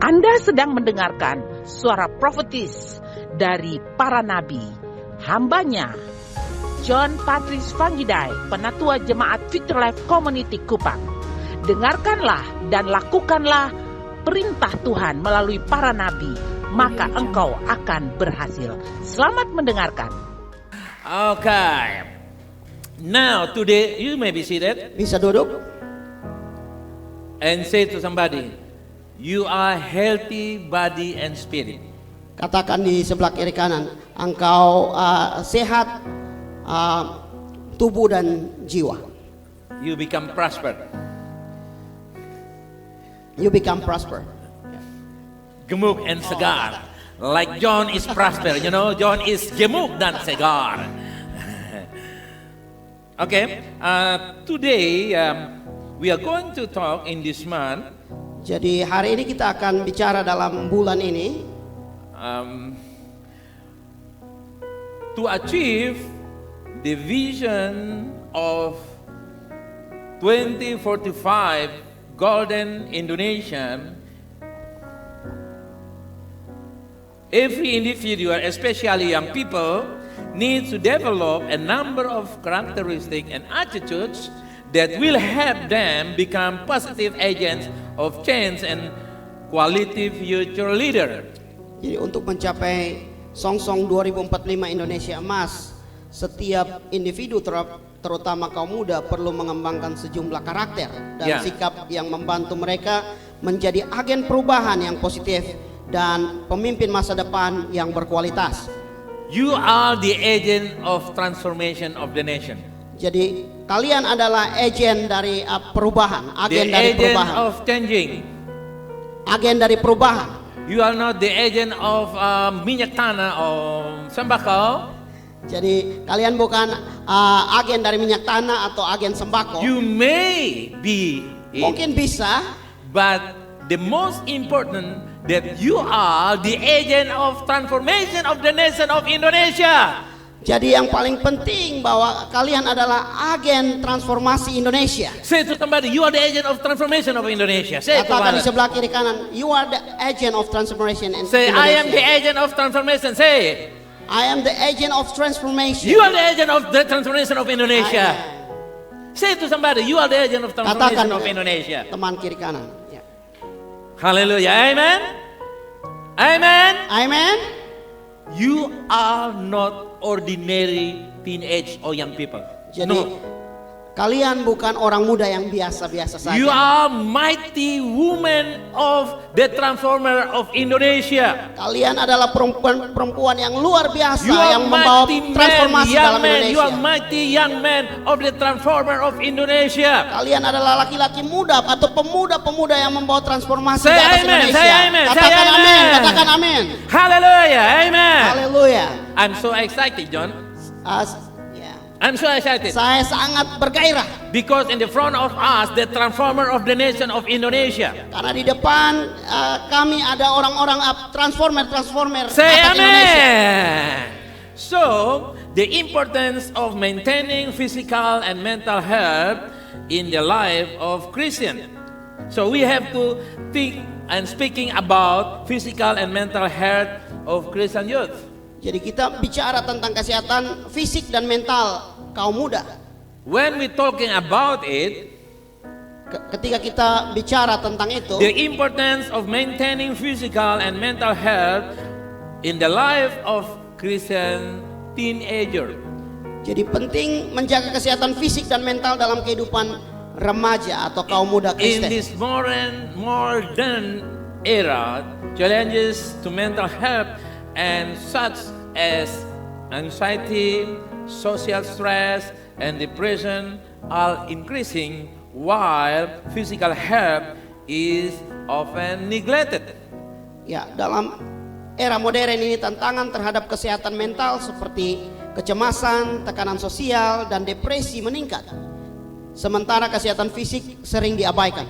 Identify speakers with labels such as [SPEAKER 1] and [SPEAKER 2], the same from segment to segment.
[SPEAKER 1] Anda sedang mendengarkan suara profetis dari para nabi, hambanya John Patrice Vanggidai, Penatua Jemaat Future Life Community Kupang. Dengarkanlah dan lakukanlah perintah Tuhan melalui para nabi, maka engkau akan berhasil. Selamat mendengarkan.
[SPEAKER 2] Okay. Now today you may be seated
[SPEAKER 3] Bisa duduk
[SPEAKER 2] and say to somebody, you are healthy body and spirit.
[SPEAKER 3] katakan di sebelah kiri kanan, engkau sehat tubuh dan jiwa.
[SPEAKER 2] You become prosper.
[SPEAKER 3] You become prosper.
[SPEAKER 2] Gemuk and segar. Like John is prosper, you know, John is gemuk dan segar. Okay, today we are going to talk in this month
[SPEAKER 3] Jadi hari ini kita akan bicara dalam bulan ini
[SPEAKER 2] to achieve the vision of 2045 Golden Indonesia. Every individual, especially young people, needs to develop a number of characteristics and attitudes that will help them become positive agents of change and quality future leader.
[SPEAKER 3] Jadi untuk mencapai Songsong 2045 Indonesia Emas, setiap individu terutama kaum muda perlu mengembangkan sejumlah karakter dan sikap yang membantu mereka menjadi agen perubahan yang positif dan pemimpin masa depan yang berkualitas.
[SPEAKER 2] You are the agent of transformation of the nation.
[SPEAKER 3] Jadi kalian adalah agen dari perubahan, agen
[SPEAKER 2] The
[SPEAKER 3] dari
[SPEAKER 2] agent
[SPEAKER 3] perubahan,
[SPEAKER 2] of changing.
[SPEAKER 3] agen dari perubahan.
[SPEAKER 2] You are not the agent of minyak tanah or sembako.
[SPEAKER 3] Jadi kalian bukan agen dari minyak tanah atau agen sembako.
[SPEAKER 2] You may be it,
[SPEAKER 3] Mungkin bisa,
[SPEAKER 2] but the most important that you are the agent of transformation of the nation of Indonesia.
[SPEAKER 3] jadi yang paling penting bahwa kalian adalah agen transformasi Indonesia.
[SPEAKER 2] Say to somebody, you are the agent of transformation of Indonesia. Say to
[SPEAKER 3] Katakan di
[SPEAKER 2] one.
[SPEAKER 3] sebelah kiri kanan, you are the agent of transformation in
[SPEAKER 2] Say,
[SPEAKER 3] Indonesia.
[SPEAKER 2] I am the agent of transformation. Say it.
[SPEAKER 3] I am the agent of transformation.
[SPEAKER 2] You are the agent of the transformation of Indonesia.
[SPEAKER 3] Amen.
[SPEAKER 2] Say to somebody, you are the agent of transformation
[SPEAKER 3] Katakan
[SPEAKER 2] of Indonesia.
[SPEAKER 3] teman kiri kanan. Ya.
[SPEAKER 2] Hallelujah. Amen. Amen.
[SPEAKER 3] Amen.
[SPEAKER 2] You are not ordinary teenage or young people.
[SPEAKER 3] Jadi
[SPEAKER 2] No.
[SPEAKER 3] kalian bukan orang muda yang biasa-biasa saja.
[SPEAKER 2] You are mighty woman of the transformer of Indonesia.
[SPEAKER 3] Kalian adalah perempuan yang luar biasa
[SPEAKER 2] You are
[SPEAKER 3] yang membawa
[SPEAKER 2] mighty man,
[SPEAKER 3] transformasi
[SPEAKER 2] young
[SPEAKER 3] dalam
[SPEAKER 2] man.
[SPEAKER 3] Indonesia.
[SPEAKER 2] You are mighty young man of the transformer of Indonesia.
[SPEAKER 3] Kalian adalah laki-laki muda atau pemuda-pemuda yang membawa transformasi
[SPEAKER 2] Say
[SPEAKER 3] di atas
[SPEAKER 2] amen,
[SPEAKER 3] Indonesia.
[SPEAKER 2] say amen, say
[SPEAKER 3] Katakan
[SPEAKER 2] amen.
[SPEAKER 3] amin, katakan amin.
[SPEAKER 2] Hallelujah. Amen.
[SPEAKER 3] Haleluya.
[SPEAKER 2] I'm so excited, John.
[SPEAKER 3] Ya.
[SPEAKER 2] I'm so excited.
[SPEAKER 3] Saya sangat bergairah
[SPEAKER 2] Because in the front of us, the transformer of the nation of Indonesia.
[SPEAKER 3] karena di depan kami ada orang-orang transformer
[SPEAKER 2] Say
[SPEAKER 3] atas Indonesia.
[SPEAKER 2] amen. So, the importance of maintaining physical and mental health in the life of Christian. So we have to think and speaking about physical and mental health of Christian youth.
[SPEAKER 3] Jadi kita bicara tentang kesehatan fisik dan mental kaum muda.
[SPEAKER 2] When we talking about it,
[SPEAKER 3] Ketika kita bicara tentang itu,
[SPEAKER 2] the importance of maintaining physical and mental health in the life of Christian teenager.
[SPEAKER 3] jadi penting menjaga kesehatan fisik dan mental dalam kehidupan remaja atau kaum muda
[SPEAKER 2] In
[SPEAKER 3] Kristen.
[SPEAKER 2] this modern era, challenges to mental health and such as anxiety, social stress, and depression are increasing while physical health is often neglected.
[SPEAKER 3] Ya, dalam era modern ini tantangan terhadap kesehatan mental seperti kecemasan, tekanan sosial, dan depresi meningkat. Sementara kesehatan fisik sering diabaikan.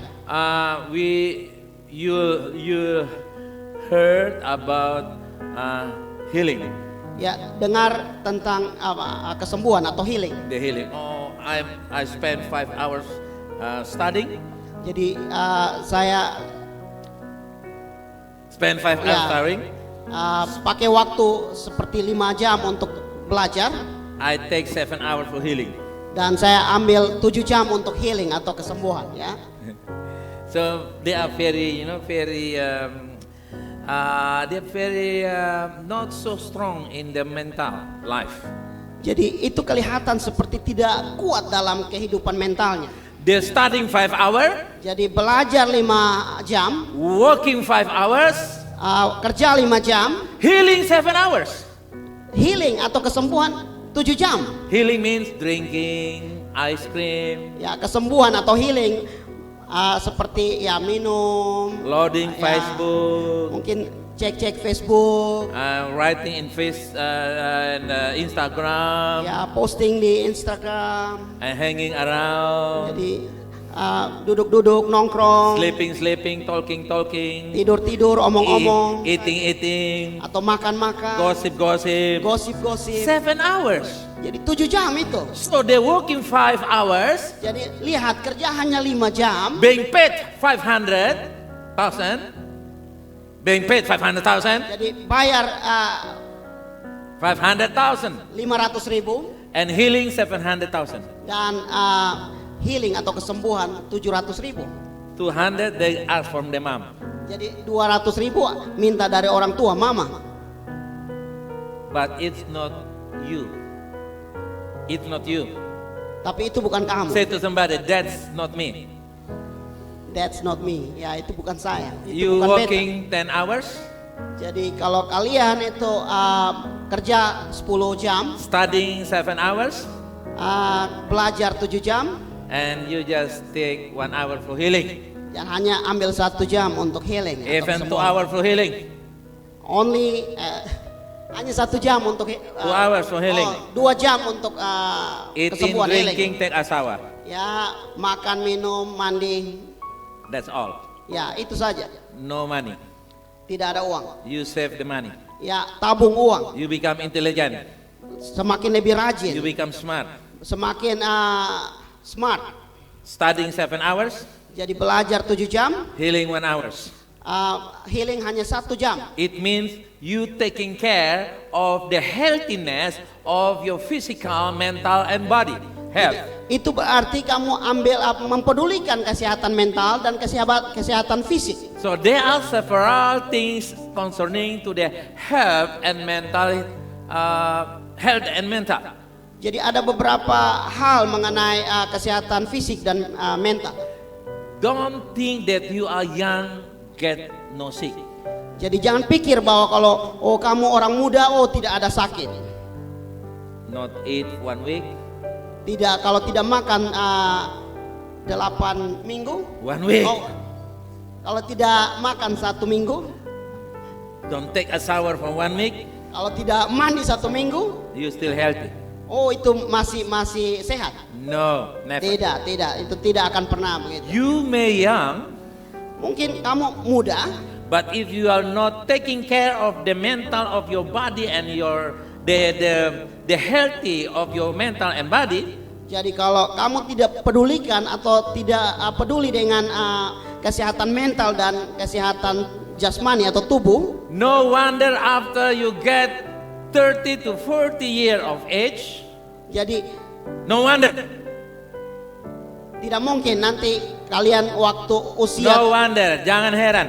[SPEAKER 2] You heard about healing.
[SPEAKER 3] Ya, dengar tentang kesembuhan atau healing.
[SPEAKER 2] The healing. Oh, I spent 5 hours studying.
[SPEAKER 3] Jadi saya
[SPEAKER 2] spend 5 hours
[SPEAKER 3] Ya.
[SPEAKER 2] studying.
[SPEAKER 3] Pakai waktu seperti 5 jam untuk belajar,
[SPEAKER 2] I take 7 hours for healing.
[SPEAKER 3] dan saya ambil 7 jam untuk healing atau kesembuhan, ya.
[SPEAKER 2] So they are very, they're very not so strong in the mental life.
[SPEAKER 3] Jadi itu kelihatan seperti tidak kuat dalam kehidupan mentalnya.
[SPEAKER 2] They're studying 5 hours,
[SPEAKER 3] Jadi belajar 5 jam,
[SPEAKER 2] working 5 hours,
[SPEAKER 3] kerja 5 jam,
[SPEAKER 2] healing 7 hours.
[SPEAKER 3] healing atau kesembuhan 7 jam.
[SPEAKER 2] Healing means drinking ice cream,
[SPEAKER 3] Ya, kesembuhan atau healing seperti ya minum,
[SPEAKER 2] loading
[SPEAKER 3] ya,
[SPEAKER 2] Facebook,
[SPEAKER 3] mungkin cek-cek Facebook,
[SPEAKER 2] writing in Instagram,
[SPEAKER 3] ya posting di Instagram.
[SPEAKER 2] and hanging around,
[SPEAKER 3] Jadi duduk-duduk nongkrong,
[SPEAKER 2] sleeping, talking,
[SPEAKER 3] tidur-tidur, omong-omong,
[SPEAKER 2] eating,
[SPEAKER 3] atau makan-makan,
[SPEAKER 2] gossip.
[SPEAKER 3] gosip-gosip.
[SPEAKER 2] 7 hours.
[SPEAKER 3] Jadi 7 jam itu.
[SPEAKER 2] So they're working 5 hours,
[SPEAKER 3] Jadi lihat, kerja hanya 5 jam,
[SPEAKER 2] being paid 500,000,
[SPEAKER 3] jadi bayar
[SPEAKER 2] 500,000,
[SPEAKER 3] 500.000
[SPEAKER 2] and healing 700,000.
[SPEAKER 3] dan healing atau kesembuhan 700.000.
[SPEAKER 2] 200 they ask from the mom.
[SPEAKER 3] Jadi 200.000 minta dari orang tua, mama.
[SPEAKER 2] But it's not you. It's not you.
[SPEAKER 3] Tapi itu bukan kamu.
[SPEAKER 2] Say to somebody, that's not me.
[SPEAKER 3] That's not me. Ya, itu bukan saya. Itu
[SPEAKER 2] You
[SPEAKER 3] bukan beta.
[SPEAKER 2] working 10 hours,
[SPEAKER 3] Jadi kalau kalian itu kerja 10 jam,
[SPEAKER 2] studying 7 hours,
[SPEAKER 3] belajar 7 jam,
[SPEAKER 2] and you just take 1 hour for healing.
[SPEAKER 3] dan hanya ambil 1 jam untuk healing. atau
[SPEAKER 2] Even 2
[SPEAKER 3] kesembuhan.
[SPEAKER 2] hours for healing.
[SPEAKER 3] Only hanya 1 jam untuk
[SPEAKER 2] 2 hours for healing.
[SPEAKER 3] 2 jam untuk
[SPEAKER 2] Eating,
[SPEAKER 3] kesembuhan
[SPEAKER 2] drinking,
[SPEAKER 3] healing.
[SPEAKER 2] take a shower.
[SPEAKER 3] Ya, makan, minum, mandi.
[SPEAKER 2] That's all.
[SPEAKER 3] Ya, itu saja.
[SPEAKER 2] No money.
[SPEAKER 3] Tidak ada uang.
[SPEAKER 2] You save the money.
[SPEAKER 3] Ya, tabung uang.
[SPEAKER 2] You become intelligent.
[SPEAKER 3] Semakin lebih rajin,
[SPEAKER 2] You become smart.
[SPEAKER 3] semakin smart.
[SPEAKER 2] Studying 7 hours,
[SPEAKER 3] Jadi belajar 7 jam,
[SPEAKER 2] healing 1 hours.
[SPEAKER 3] healing hanya 1 jam.
[SPEAKER 2] It means you taking care of the healthiness of your physical, mental, and body health.
[SPEAKER 3] Itu berarti kamu mempedulikan kesehatan mental dan kesehatan fisik.
[SPEAKER 2] So there are several things concerning to the health and mental, health and mental.
[SPEAKER 3] Jadi ada beberapa hal mengenai kesehatan fisik dan mental.
[SPEAKER 2] Don't think that you are young, get no sick.
[SPEAKER 3] Jadi jangan pikir bahwa kalau kamu orang muda tidak ada sakit.
[SPEAKER 2] Not eat 1 week,
[SPEAKER 3] Tidak, kalau tidak makan 8 minggu.
[SPEAKER 2] 1 week.
[SPEAKER 3] Kalau tidak makan 1 minggu.
[SPEAKER 2] Don't take a shower for 1 week,
[SPEAKER 3] Kalau tidak mandi 1 minggu.
[SPEAKER 2] you still healthy.
[SPEAKER 3] Itu masih sehat.
[SPEAKER 2] No, never.
[SPEAKER 3] Tidak, itu tidak akan pernah begitu.
[SPEAKER 2] You may young,
[SPEAKER 3] Mungkin kamu muda,
[SPEAKER 2] but if you are not taking care of the mental of your body and the healthy of your mental and body,
[SPEAKER 3] jadi kalau kamu tidak pedulikan atau tidak peduli dengan kesehatan mental dan kesehatan jasmani atau tubuh,
[SPEAKER 2] no wonder after you get 30 to 40 years of age,
[SPEAKER 3] jadi
[SPEAKER 2] no wonder,
[SPEAKER 3] tidak mungkin nanti kalian waktu usia,
[SPEAKER 2] no wonder, jangan heran.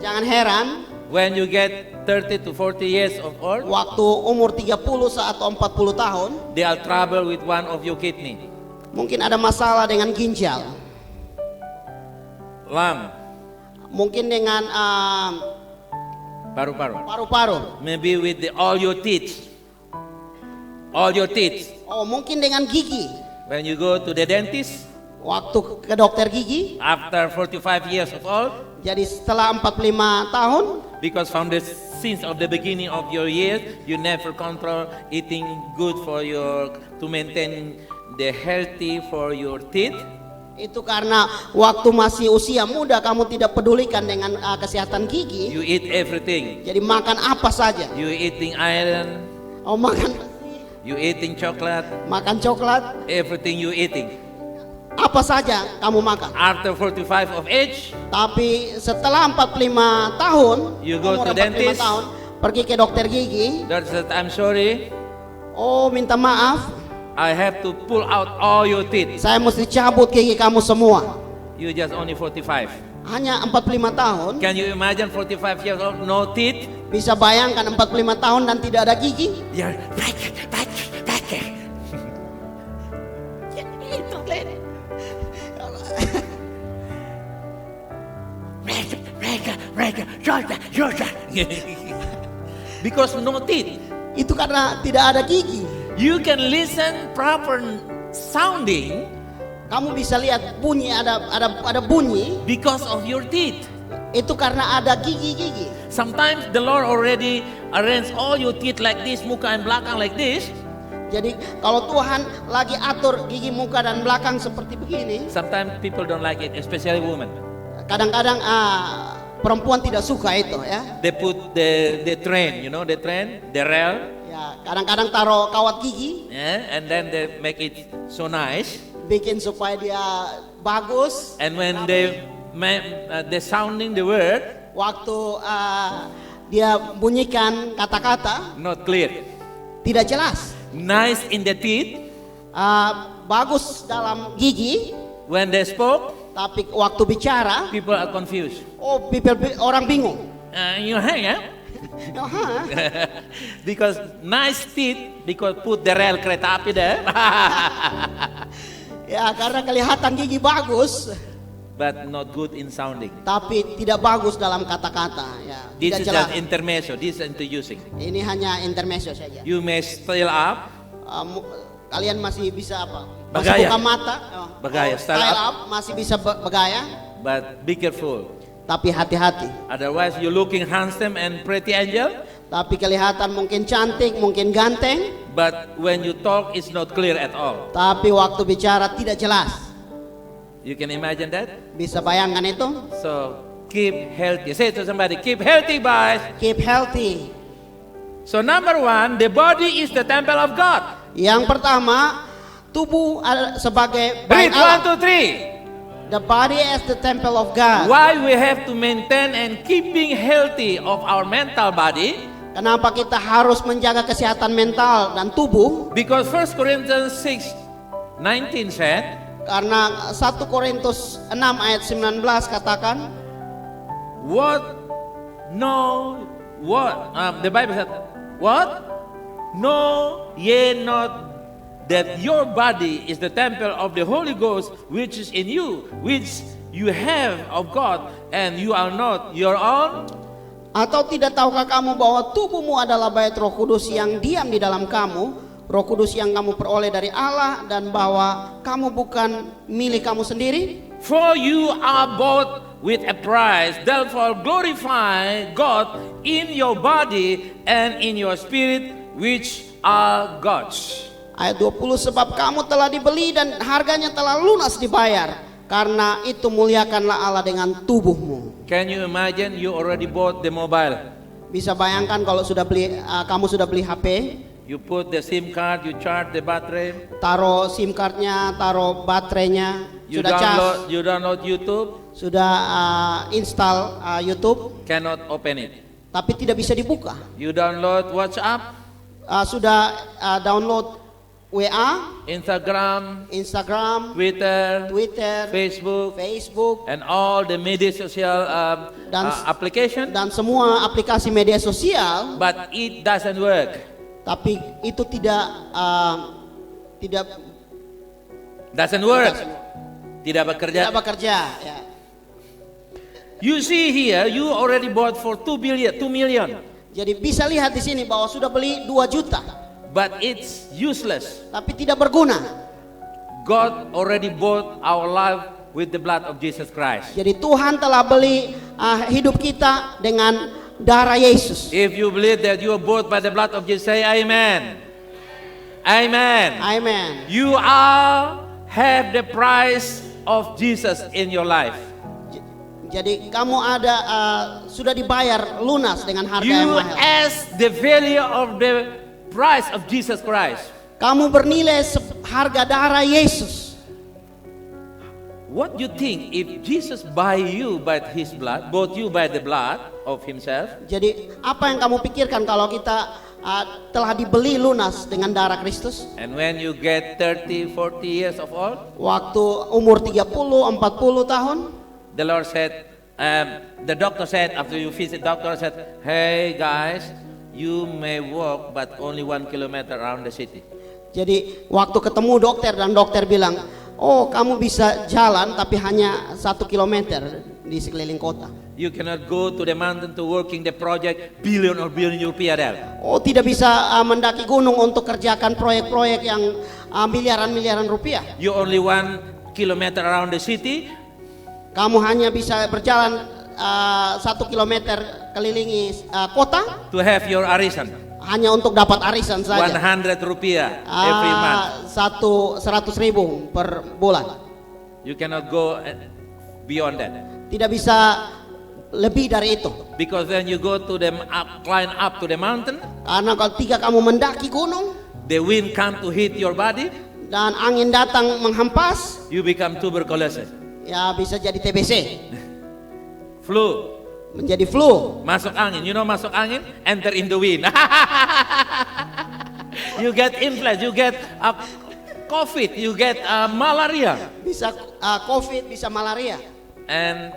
[SPEAKER 3] jangan heran
[SPEAKER 2] When you get 30 to 40 years of old,
[SPEAKER 3] waktu umur 30 atau 40 tahun,
[SPEAKER 2] they are trouble with one of your kidney,
[SPEAKER 3] mungkin ada masalah dengan ginjal,
[SPEAKER 2] lung,
[SPEAKER 3] mungkin dengan
[SPEAKER 2] paru-paru,
[SPEAKER 3] paru-paru,
[SPEAKER 2] maybe with all your teeth,
[SPEAKER 3] mungkin dengan gigi.
[SPEAKER 2] When you go to the dentist,
[SPEAKER 3] Waktu ke dokter gigi,
[SPEAKER 2] after 45 years of old,
[SPEAKER 3] jadi setelah 45 tahun,
[SPEAKER 2] because from the since of the beginning of your years, you never control eating good for to maintain the healthy for your teeth.
[SPEAKER 3] itu karena waktu masih usia muda kamu tidak pedulikan dengan kesehatan gigi.
[SPEAKER 2] You eat everything.
[SPEAKER 3] Jadi makan apa saja.
[SPEAKER 2] You eating iron,
[SPEAKER 3] Makan
[SPEAKER 2] you eating chocolate,
[SPEAKER 3] makan coklat,
[SPEAKER 2] everything you eating.
[SPEAKER 3] apa saja kamu makan.
[SPEAKER 2] After 45 of age,
[SPEAKER 3] Tapi setelah 45 tahun,
[SPEAKER 2] You go
[SPEAKER 3] umur
[SPEAKER 2] to dentist.
[SPEAKER 3] tahun, pergi ke dokter gigi.
[SPEAKER 2] doctor said, I'm sorry,
[SPEAKER 3] Oh, minta maaf,
[SPEAKER 2] I have to pull out all your teeth.
[SPEAKER 3] saya mesti cabut gigi kamu semua.
[SPEAKER 2] You just only 45.
[SPEAKER 3] Hanya 45 tahun.
[SPEAKER 2] Can you imagine 45 years old, no teeth?
[SPEAKER 3] Bisa bayangkan 45 tahun dan tidak ada gigi?
[SPEAKER 2] Yeah. Because no teeth.
[SPEAKER 3] Itu karena tidak ada gigi.
[SPEAKER 2] You can listen proper sounding
[SPEAKER 3] Kamu bisa lihat bunyi, ada bunyi.
[SPEAKER 2] because of your teeth.
[SPEAKER 3] Itu karena ada gigi-gigi.
[SPEAKER 2] Sometimes the Lord already arranged all your teeth like this, muka and belakang like this.
[SPEAKER 3] Jadi kalau Tuhan lagi atur gigi muka dan belakang seperti begini,
[SPEAKER 2] Sometimes people don't like it, especially women.
[SPEAKER 3] kadang-kadang perempuan tidak suka itu ya.
[SPEAKER 2] They put the train, you know, the train, the rail,
[SPEAKER 3] Ya, kadang-kadang taruh kawat gigi,
[SPEAKER 2] yeah, and then they make it so nice.
[SPEAKER 3] bikin supaya dia bagus.
[SPEAKER 2] And when they sounding the word,
[SPEAKER 3] Waktu dia bunyikan kata-kata
[SPEAKER 2] not clear.
[SPEAKER 3] tidak jelas.
[SPEAKER 2] Nice in the teeth.
[SPEAKER 3] Bagus dalam gigi,
[SPEAKER 2] When they spoke,
[SPEAKER 3] tapi waktu bicara,
[SPEAKER 2] people are confused.
[SPEAKER 3] orang bingung.
[SPEAKER 2] You hang, yeah?
[SPEAKER 3] Aha.
[SPEAKER 2] Because nice teeth, because put the rail kereta api there.
[SPEAKER 3] Ya, karena kelihatan gigi bagus,
[SPEAKER 2] But not good in sounding.
[SPEAKER 3] tapi tidak bagus dalam kata-kata. Ya,
[SPEAKER 2] This
[SPEAKER 3] tidak
[SPEAKER 2] is
[SPEAKER 3] jelas.
[SPEAKER 2] just intermezzo. This is introducing.
[SPEAKER 3] Ini hanya intermezzo saja.
[SPEAKER 2] You may still up,
[SPEAKER 3] Kalian masih bisa apa? Masih
[SPEAKER 2] Bergaya.
[SPEAKER 3] buka mata.
[SPEAKER 2] Bergaya, style
[SPEAKER 3] style
[SPEAKER 2] up.
[SPEAKER 3] up, masih bisa bergaya,
[SPEAKER 2] but be careful.
[SPEAKER 3] tapi hati-hati.
[SPEAKER 2] Otherwise, you're looking handsome and pretty angel,
[SPEAKER 3] Tapi kelihatan mungkin cantik, mungkin ganteng,
[SPEAKER 2] but when you talk, it's not clear at all.
[SPEAKER 3] tapi waktu bicara tidak jelas.
[SPEAKER 2] You can imagine that?
[SPEAKER 3] Bisa bayangkan itu?
[SPEAKER 2] So keep healthy. Say to somebody, keep healthy, guys.
[SPEAKER 3] Keep healthy.
[SPEAKER 2] So number one, the body is the temple of God.
[SPEAKER 3] Yang pertama, tubuh sebagai
[SPEAKER 2] Breathe,
[SPEAKER 3] bait Allah.
[SPEAKER 2] 1, 2, 3.
[SPEAKER 3] The body as the temple of God.
[SPEAKER 2] Why we have to maintain and keeping healthy of our mental body?
[SPEAKER 3] Kenapa kita harus menjaga kesehatan mental dan tubuh?
[SPEAKER 2] Because 1 Corinthians 6:19 said,
[SPEAKER 3] Karena 1 Korintus 6 ayat 19 katakan,
[SPEAKER 2] the Bible said, what? Know ye not that your body is the temple of the Holy Ghost which is in you, which you have of God, and you are not your own?
[SPEAKER 3] atau tidak tahukah kamu bahwa tubuhmu adalah bait Roh Kudus yang diam di dalam kamu, Roh Kudus yang kamu peroleh dari Allah, dan bahwa kamu bukan milik kamu sendiri?
[SPEAKER 2] For you are bought with a price, therefore glorify God in your body and in your spirit, which are God's.
[SPEAKER 3] Ayat 20, sebab kamu telah dibeli dan harganya telah lunas dibayar, karena itu muliakanlah Allah dengan tubuhmu.
[SPEAKER 2] Can you imagine you already bought the mobile?
[SPEAKER 3] Bisa bayangkan kalau kamu sudah beli HP,
[SPEAKER 2] You put the SIM card, you charge the battery,
[SPEAKER 3] taruh SIM cardnya, taruh baterainya,
[SPEAKER 2] you
[SPEAKER 3] sudah cas,
[SPEAKER 2] download YouTube,
[SPEAKER 3] sudah install YouTube,
[SPEAKER 2] cannot open it.
[SPEAKER 3] tapi tidak bisa dibuka.
[SPEAKER 2] You download WhatsApp,
[SPEAKER 3] Sudah download WA,
[SPEAKER 2] Instagram,
[SPEAKER 3] Twitter,
[SPEAKER 2] Facebook, and all the media social application,
[SPEAKER 3] dan semua aplikasi media sosial,
[SPEAKER 2] but it doesn't work.
[SPEAKER 3] tapi itu tidak
[SPEAKER 2] Doesn't work. Tidak bekerja.
[SPEAKER 3] Ya.
[SPEAKER 2] You see here, you already bought for 2 million,
[SPEAKER 3] Jadi bisa lihat di sini bahwa sudah beli 2 juta,
[SPEAKER 2] but it's useless.
[SPEAKER 3] tapi tidak berguna.
[SPEAKER 2] God already bought our life with the blood of Jesus Christ.
[SPEAKER 3] Jadi Tuhan telah beli hidup kita dengan darah Yesus.
[SPEAKER 2] If you believe that you are bought by the blood of Jesus, say amen. Amen.
[SPEAKER 3] Amen.
[SPEAKER 2] You all have the price of Jesus in your life.
[SPEAKER 3] Jadi kamu sudah dibayar lunas dengan harga yang
[SPEAKER 2] You
[SPEAKER 3] mahal.
[SPEAKER 2] as the value of the price of Jesus Christ.
[SPEAKER 3] Kamu bernilai harga darah Yesus.
[SPEAKER 2] What you think if Jesus buy you by his blood, bought you by the blood of himself?
[SPEAKER 3] Jadi apa yang kamu pikirkan kalau kita telah dibeli lunas dengan darah Kristus?
[SPEAKER 2] And when you get 30, 40 years of old,
[SPEAKER 3] Waktu umur 30, 40 tahun,
[SPEAKER 2] the Lord said, the doctor said, after you visit doctor said, hey guys, you may walk but only 1 kilometer around the city.
[SPEAKER 3] jadi waktu ketemu dokter dan dokter bilang, oh kamu bisa jalan tapi hanya 1 kilometer di sekeliling kota.
[SPEAKER 2] You cannot go to the mountain to working the project billion rupiah there.
[SPEAKER 3] Oh tidak bisa mendaki gunung untuk kerjakan proyek-proyek yang miliaran rupiah.
[SPEAKER 2] You only 1 kilometer around the city.
[SPEAKER 3] Kamu hanya bisa berjalan 1 kilometer kelilingi kota
[SPEAKER 2] To have your arisan,
[SPEAKER 3] hanya untuk dapat arisan saja.
[SPEAKER 2] 100 rupiah every month.
[SPEAKER 3] 100.000 per bulan.
[SPEAKER 2] You cannot go beyond that.
[SPEAKER 3] Tidak bisa lebih dari itu.
[SPEAKER 2] Because when you go to the climb up to the mountain,
[SPEAKER 3] Karena ketika kamu mendaki gunung
[SPEAKER 2] the wind come to hit your body,
[SPEAKER 3] dan angin datang menghempas,
[SPEAKER 2] you become tuberculosis,
[SPEAKER 3] ya bisa jadi TBC,
[SPEAKER 2] flu,
[SPEAKER 3] menjadi flu.
[SPEAKER 2] masuk angin. You know masuk angin, enter in the wind. You get influenza, you get COVID, you get malaria,
[SPEAKER 3] Bisa COVID, bisa malaria.
[SPEAKER 2] and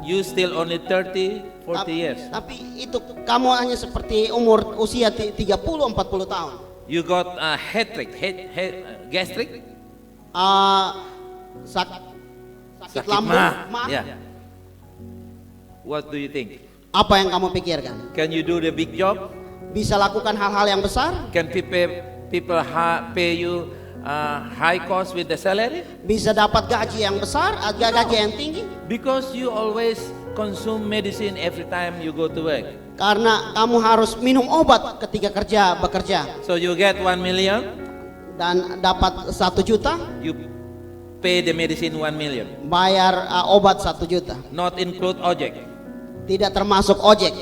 [SPEAKER 2] you still only 30, 40 years.
[SPEAKER 3] Tapi itu kamu hanya seperti usia 30, 40 tahun.
[SPEAKER 2] You got gastric,
[SPEAKER 3] Sakit lambung, maaf.
[SPEAKER 2] Yeah. What do you think?
[SPEAKER 3] Apa yang kamu pikirkan?
[SPEAKER 2] Can you do the big job?
[SPEAKER 3] Bisa lakukan hal-hal yang besar?
[SPEAKER 2] Can people pay you high cost with the salary?
[SPEAKER 3] Bisa dapat gaji yang besar, gaji yang tinggi?
[SPEAKER 2] Because you always consume medicine every time you go to work.
[SPEAKER 3] Karena kamu harus minum obat ketika bekerja.
[SPEAKER 2] So you get 1 million,
[SPEAKER 3] Dan dapat 1 juta,
[SPEAKER 2] you pay the medicine 1 million.
[SPEAKER 3] bayar obat 1 juta.
[SPEAKER 2] Not include ojek.
[SPEAKER 3] Tidak termasuk ojek.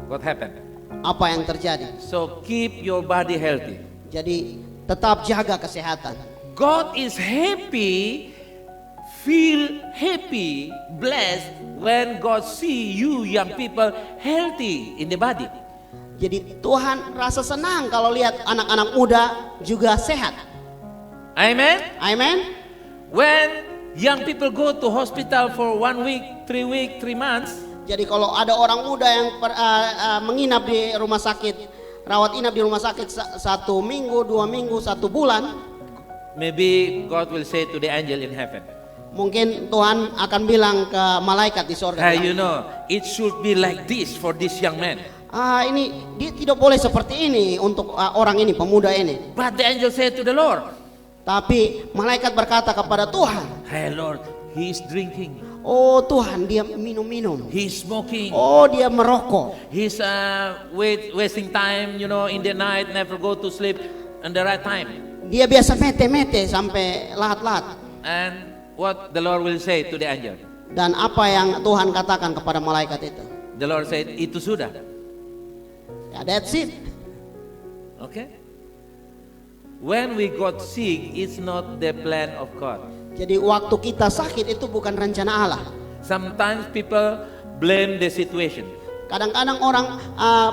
[SPEAKER 2] What happened?
[SPEAKER 3] Apa yang terjadi?
[SPEAKER 2] So keep your body healthy.
[SPEAKER 3] Jadi tetap jaga kesehatan.
[SPEAKER 2] God is happy, feel happy, blessed when God see you young people healthy in the body.
[SPEAKER 3] Jadi Tuhan rasa senang kalau lihat anak-anak muda juga sehat.
[SPEAKER 2] Amen.
[SPEAKER 3] Amin.
[SPEAKER 2] When young people go to hospital for 1 week, 3 week, 3 months,
[SPEAKER 3] Jadi kalau ada orang muda yang menginap di rumah sakit, rawat inap di rumah sakit 1 minggu, 2 minggu, 1 bulan,
[SPEAKER 2] maybe God will say to the angel in heaven,
[SPEAKER 3] mungkin Tuhan akan bilang ke malaikat di sorga,
[SPEAKER 2] hey, you know, it should be like this for this young man.
[SPEAKER 3] Ini dia tidak boleh seperti ini untuk orang ini, pemuda ini.
[SPEAKER 2] But the angel said to the Lord,
[SPEAKER 3] Tapi malaikat berkata kepada Tuhan,
[SPEAKER 2] hey Lord, he is drinking,
[SPEAKER 3] oh Tuhan, dia minum-minum.
[SPEAKER 2] he is smoking,
[SPEAKER 3] Oh, dia merokok.
[SPEAKER 2] he's wasting time, you know, in the night, never go to sleep in the right time.
[SPEAKER 3] Dia biasa mete-mete sampai lahat-lahat.
[SPEAKER 2] And what the Lord will say to the angel?
[SPEAKER 3] Dan apa yang Tuhan katakan kepada malaikat itu?
[SPEAKER 2] The Lord said, itu sudah.
[SPEAKER 3] Ya, that's it.
[SPEAKER 2] Okay? When we got sick, it's not the plan of God.
[SPEAKER 3] Jadi waktu kita sakit itu bukan rencana Allah.
[SPEAKER 2] Sometimes people blame the situation.
[SPEAKER 3] Kadang-kadang orang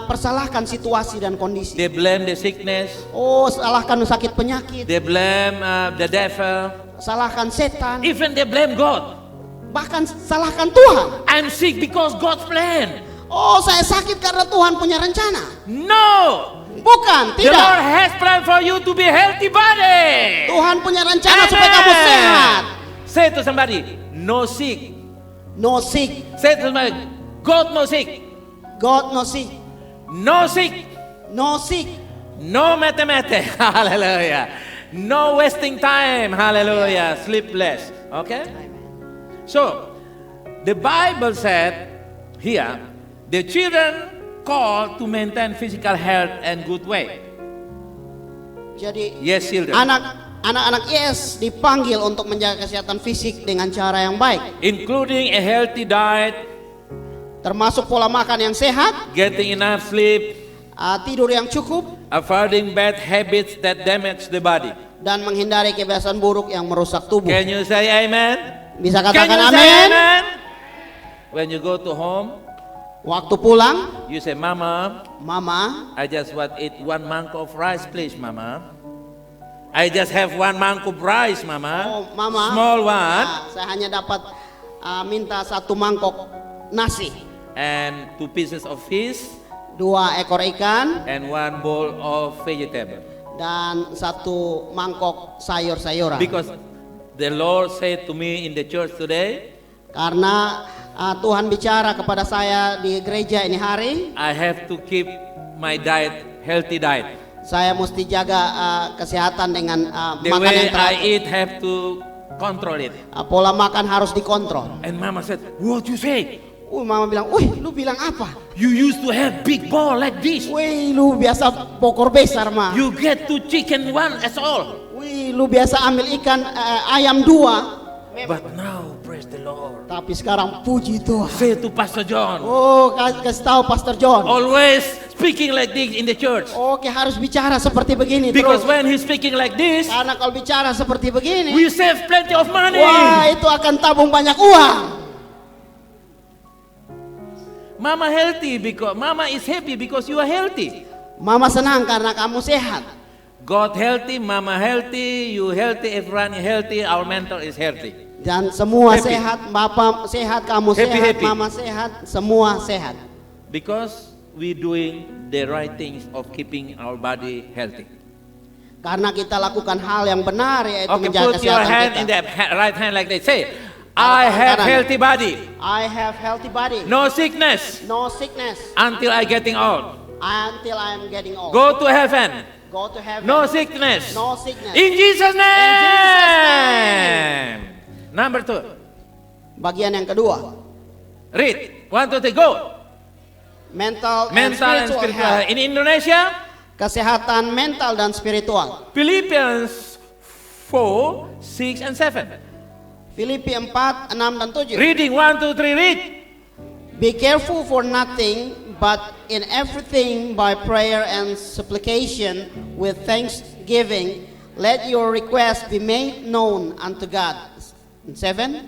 [SPEAKER 3] persalahkan situasi dan kondisi.
[SPEAKER 2] They blame the sickness.
[SPEAKER 3] Oh, salahkan sakit penyakit,
[SPEAKER 2] They blame the devil.
[SPEAKER 3] salahkan setan,
[SPEAKER 2] Even they blame God.
[SPEAKER 3] bahkan salahkan Tuhan.
[SPEAKER 2] I'm sick because God's plan.
[SPEAKER 3] Oh, saya sakit karena Tuhan punya rencana.
[SPEAKER 2] No!
[SPEAKER 3] Bukan,
[SPEAKER 2] The Lord
[SPEAKER 3] tidak.
[SPEAKER 2] has plan for you to be healthy body.
[SPEAKER 3] Tuhan punya rencana supaya kamu sehat.
[SPEAKER 2] Say to somebody, no sick.
[SPEAKER 3] No sick,
[SPEAKER 2] Say to somebody, God no sick.
[SPEAKER 3] God no sick,
[SPEAKER 2] No sick.
[SPEAKER 3] no sick.
[SPEAKER 2] No mathematics. Hallelujah. No wasting time. Hallelujah. Sleepless. Okay? So, the Bible said here, the children called to maintain physical health and good way.
[SPEAKER 3] Jadi
[SPEAKER 2] Yes, children.
[SPEAKER 3] anak-anak Yes dipanggil untuk menjaga kesehatan fisik dengan cara yang baik,
[SPEAKER 2] Including a healthy diet,
[SPEAKER 3] termasuk pola makan yang sehat,
[SPEAKER 2] getting enough sleep,
[SPEAKER 3] tidur yang cukup,
[SPEAKER 2] avoiding bad habits that damage the body.
[SPEAKER 3] dan menghindari kebiasaan buruk yang merusak tubuh.
[SPEAKER 2] Can you say amen?
[SPEAKER 3] Bisa
[SPEAKER 2] Can
[SPEAKER 3] katakan
[SPEAKER 2] you say
[SPEAKER 3] amin?
[SPEAKER 2] amen? When you go to home,
[SPEAKER 3] Waktu pulang,
[SPEAKER 2] you say, Mama,
[SPEAKER 3] Mama,
[SPEAKER 2] I just want eat 1 mangkok of rice, please, Mama. I just have 1 mangkok rice, Mama.
[SPEAKER 3] oh Mama,
[SPEAKER 2] Small one.
[SPEAKER 3] ya, saya hanya dapat minta 1 mangkok nasi,
[SPEAKER 2] And 2 pieces of fish
[SPEAKER 3] 2 ekor ikan,
[SPEAKER 2] and 1 bowl of vegetable.
[SPEAKER 3] dan 1 mangkok sayur-sayuran.
[SPEAKER 2] Because the Lord said to me in the church today,
[SPEAKER 3] Karena Tuhan bicara kepada saya di gereja ini hari,
[SPEAKER 2] I have to keep my diet healthy diet.
[SPEAKER 3] saya mesti jaga kesehatan dengan
[SPEAKER 2] The
[SPEAKER 3] makan
[SPEAKER 2] way
[SPEAKER 3] yang
[SPEAKER 2] I
[SPEAKER 3] teratur.
[SPEAKER 2] eat have to control it.
[SPEAKER 3] Pola makan harus dikontrol.
[SPEAKER 2] And Mama said, what you say?
[SPEAKER 3] Mama bilang, wih lu bilang apa?
[SPEAKER 2] You used to have big ball like this.
[SPEAKER 3] Wih lu biasa pokor besar mah.
[SPEAKER 2] You get 2 chicken 1 as all.
[SPEAKER 3] Wih lu biasa ambil ikan ayam 2.
[SPEAKER 2] But now, praise the Lord.
[SPEAKER 3] Tapi sekarang puji Tuhan.
[SPEAKER 2] Say to Pastor John,
[SPEAKER 3] Kasih tahu Pastor John.
[SPEAKER 2] always speaking like this in the church.
[SPEAKER 3] Oke, harus bicara seperti begini
[SPEAKER 2] Because
[SPEAKER 3] terus.
[SPEAKER 2] when he's speaking like this,
[SPEAKER 3] Karena kalau bicara seperti begini,
[SPEAKER 2] we save plenty of money.
[SPEAKER 3] wah itu akan tabung banyak uang.
[SPEAKER 2] Mama healthy because Mama is happy because you are healthy.
[SPEAKER 3] Mama senang karena kamu sehat.
[SPEAKER 2] God healthy, Mama healthy, you healthy, everyone is healthy, our mental is healthy.
[SPEAKER 3] Dan semua
[SPEAKER 2] Happy.
[SPEAKER 3] sehat, Bapak sehat, kamu
[SPEAKER 2] Happy,
[SPEAKER 3] sehat,
[SPEAKER 2] happy.
[SPEAKER 3] Mama sehat, semua sehat.
[SPEAKER 2] Because we doing the right things of keeping our body healthy.
[SPEAKER 3] Karena kita lakukan hal yang benar, yaitu
[SPEAKER 2] Okay,
[SPEAKER 3] menjaga
[SPEAKER 2] put your
[SPEAKER 3] kesehatan
[SPEAKER 2] hand
[SPEAKER 3] kita.
[SPEAKER 2] in the right hand like this. Say, I have
[SPEAKER 3] Kanan.
[SPEAKER 2] healthy body,
[SPEAKER 3] I have healthy body,
[SPEAKER 2] no sickness
[SPEAKER 3] no sickness,
[SPEAKER 2] until I getting old.
[SPEAKER 3] until I am getting old.
[SPEAKER 2] Go to heaven,
[SPEAKER 3] Go to heaven.
[SPEAKER 2] no sickness.
[SPEAKER 3] No sickness.
[SPEAKER 2] In Jesus' name.
[SPEAKER 3] name.
[SPEAKER 2] Number 2,
[SPEAKER 3] Bagian yang kedua,
[SPEAKER 2] read 1, 2, 3, go.
[SPEAKER 3] mental
[SPEAKER 2] Mental and
[SPEAKER 3] spiritual
[SPEAKER 2] spiritual.
[SPEAKER 3] health.
[SPEAKER 2] In Indonesia,
[SPEAKER 3] Kesehatan mental dan spiritual.
[SPEAKER 2] Philippians 4, 6 and 7.
[SPEAKER 3] Filipi 4, 6 dan 7.
[SPEAKER 2] Reading 1, 2, 3, read.
[SPEAKER 3] Be careful for nothing, but in everything by prayer and supplication with thanksgiving, let your requests be made known unto God. 7.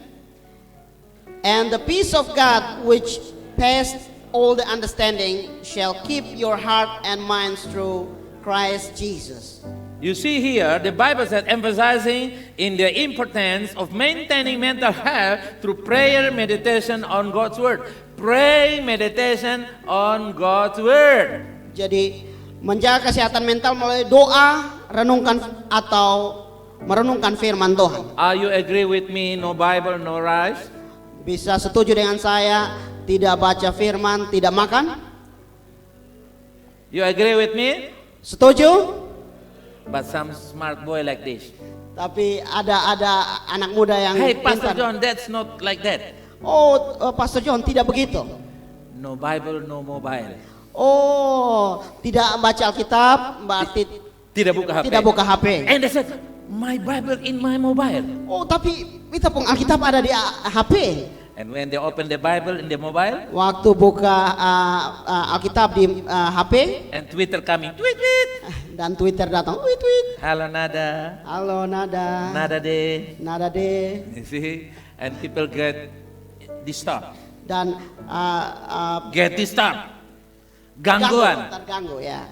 [SPEAKER 3] And the peace of God, which passeth all the understanding, shall keep your heart and minds through Christ Jesus.
[SPEAKER 2] You see here, the Bible says emphasizing in the importance of maintaining mental health through prayer, meditation on God's word. Pray, meditation on God's word.
[SPEAKER 3] Jadi menjaga kesehatan mental melalui doa, renungkan atau merenungkan firman Tuhan.
[SPEAKER 2] Are you agree with me? No Bible, no rice.
[SPEAKER 3] Bisa setuju dengan saya, tidak baca firman, tidak makan?
[SPEAKER 2] You agree with me?
[SPEAKER 3] Setuju?
[SPEAKER 2] But some smart boy like this.
[SPEAKER 3] Tapi ada anak muda yang
[SPEAKER 2] Hey, Pastor
[SPEAKER 3] pintar.
[SPEAKER 2] John, that's not like that.
[SPEAKER 3] Pastor John tidak begitu.
[SPEAKER 2] No Bible, no mobile.
[SPEAKER 3] Tidak baca Alkitab, berarti
[SPEAKER 2] Tidak buka HP.
[SPEAKER 3] tidak buka HP.
[SPEAKER 2] And they said, my Bible in my mobile.
[SPEAKER 3] Tapi kita pun Alkitab ada di HP.
[SPEAKER 2] And when they open the Bible in the mobile,
[SPEAKER 3] Waktu buka Alkitab di HP
[SPEAKER 2] and Twitter coming, tweet, tweet.
[SPEAKER 3] dan Twitter datang, tweet.
[SPEAKER 2] Halo Nada,
[SPEAKER 3] Halo Nada.
[SPEAKER 2] Nada deh.
[SPEAKER 3] Nada deh.
[SPEAKER 2] You see, and people get disturbed,
[SPEAKER 3] Dan
[SPEAKER 2] get disturbed, gangguan.
[SPEAKER 3] terganggu ya.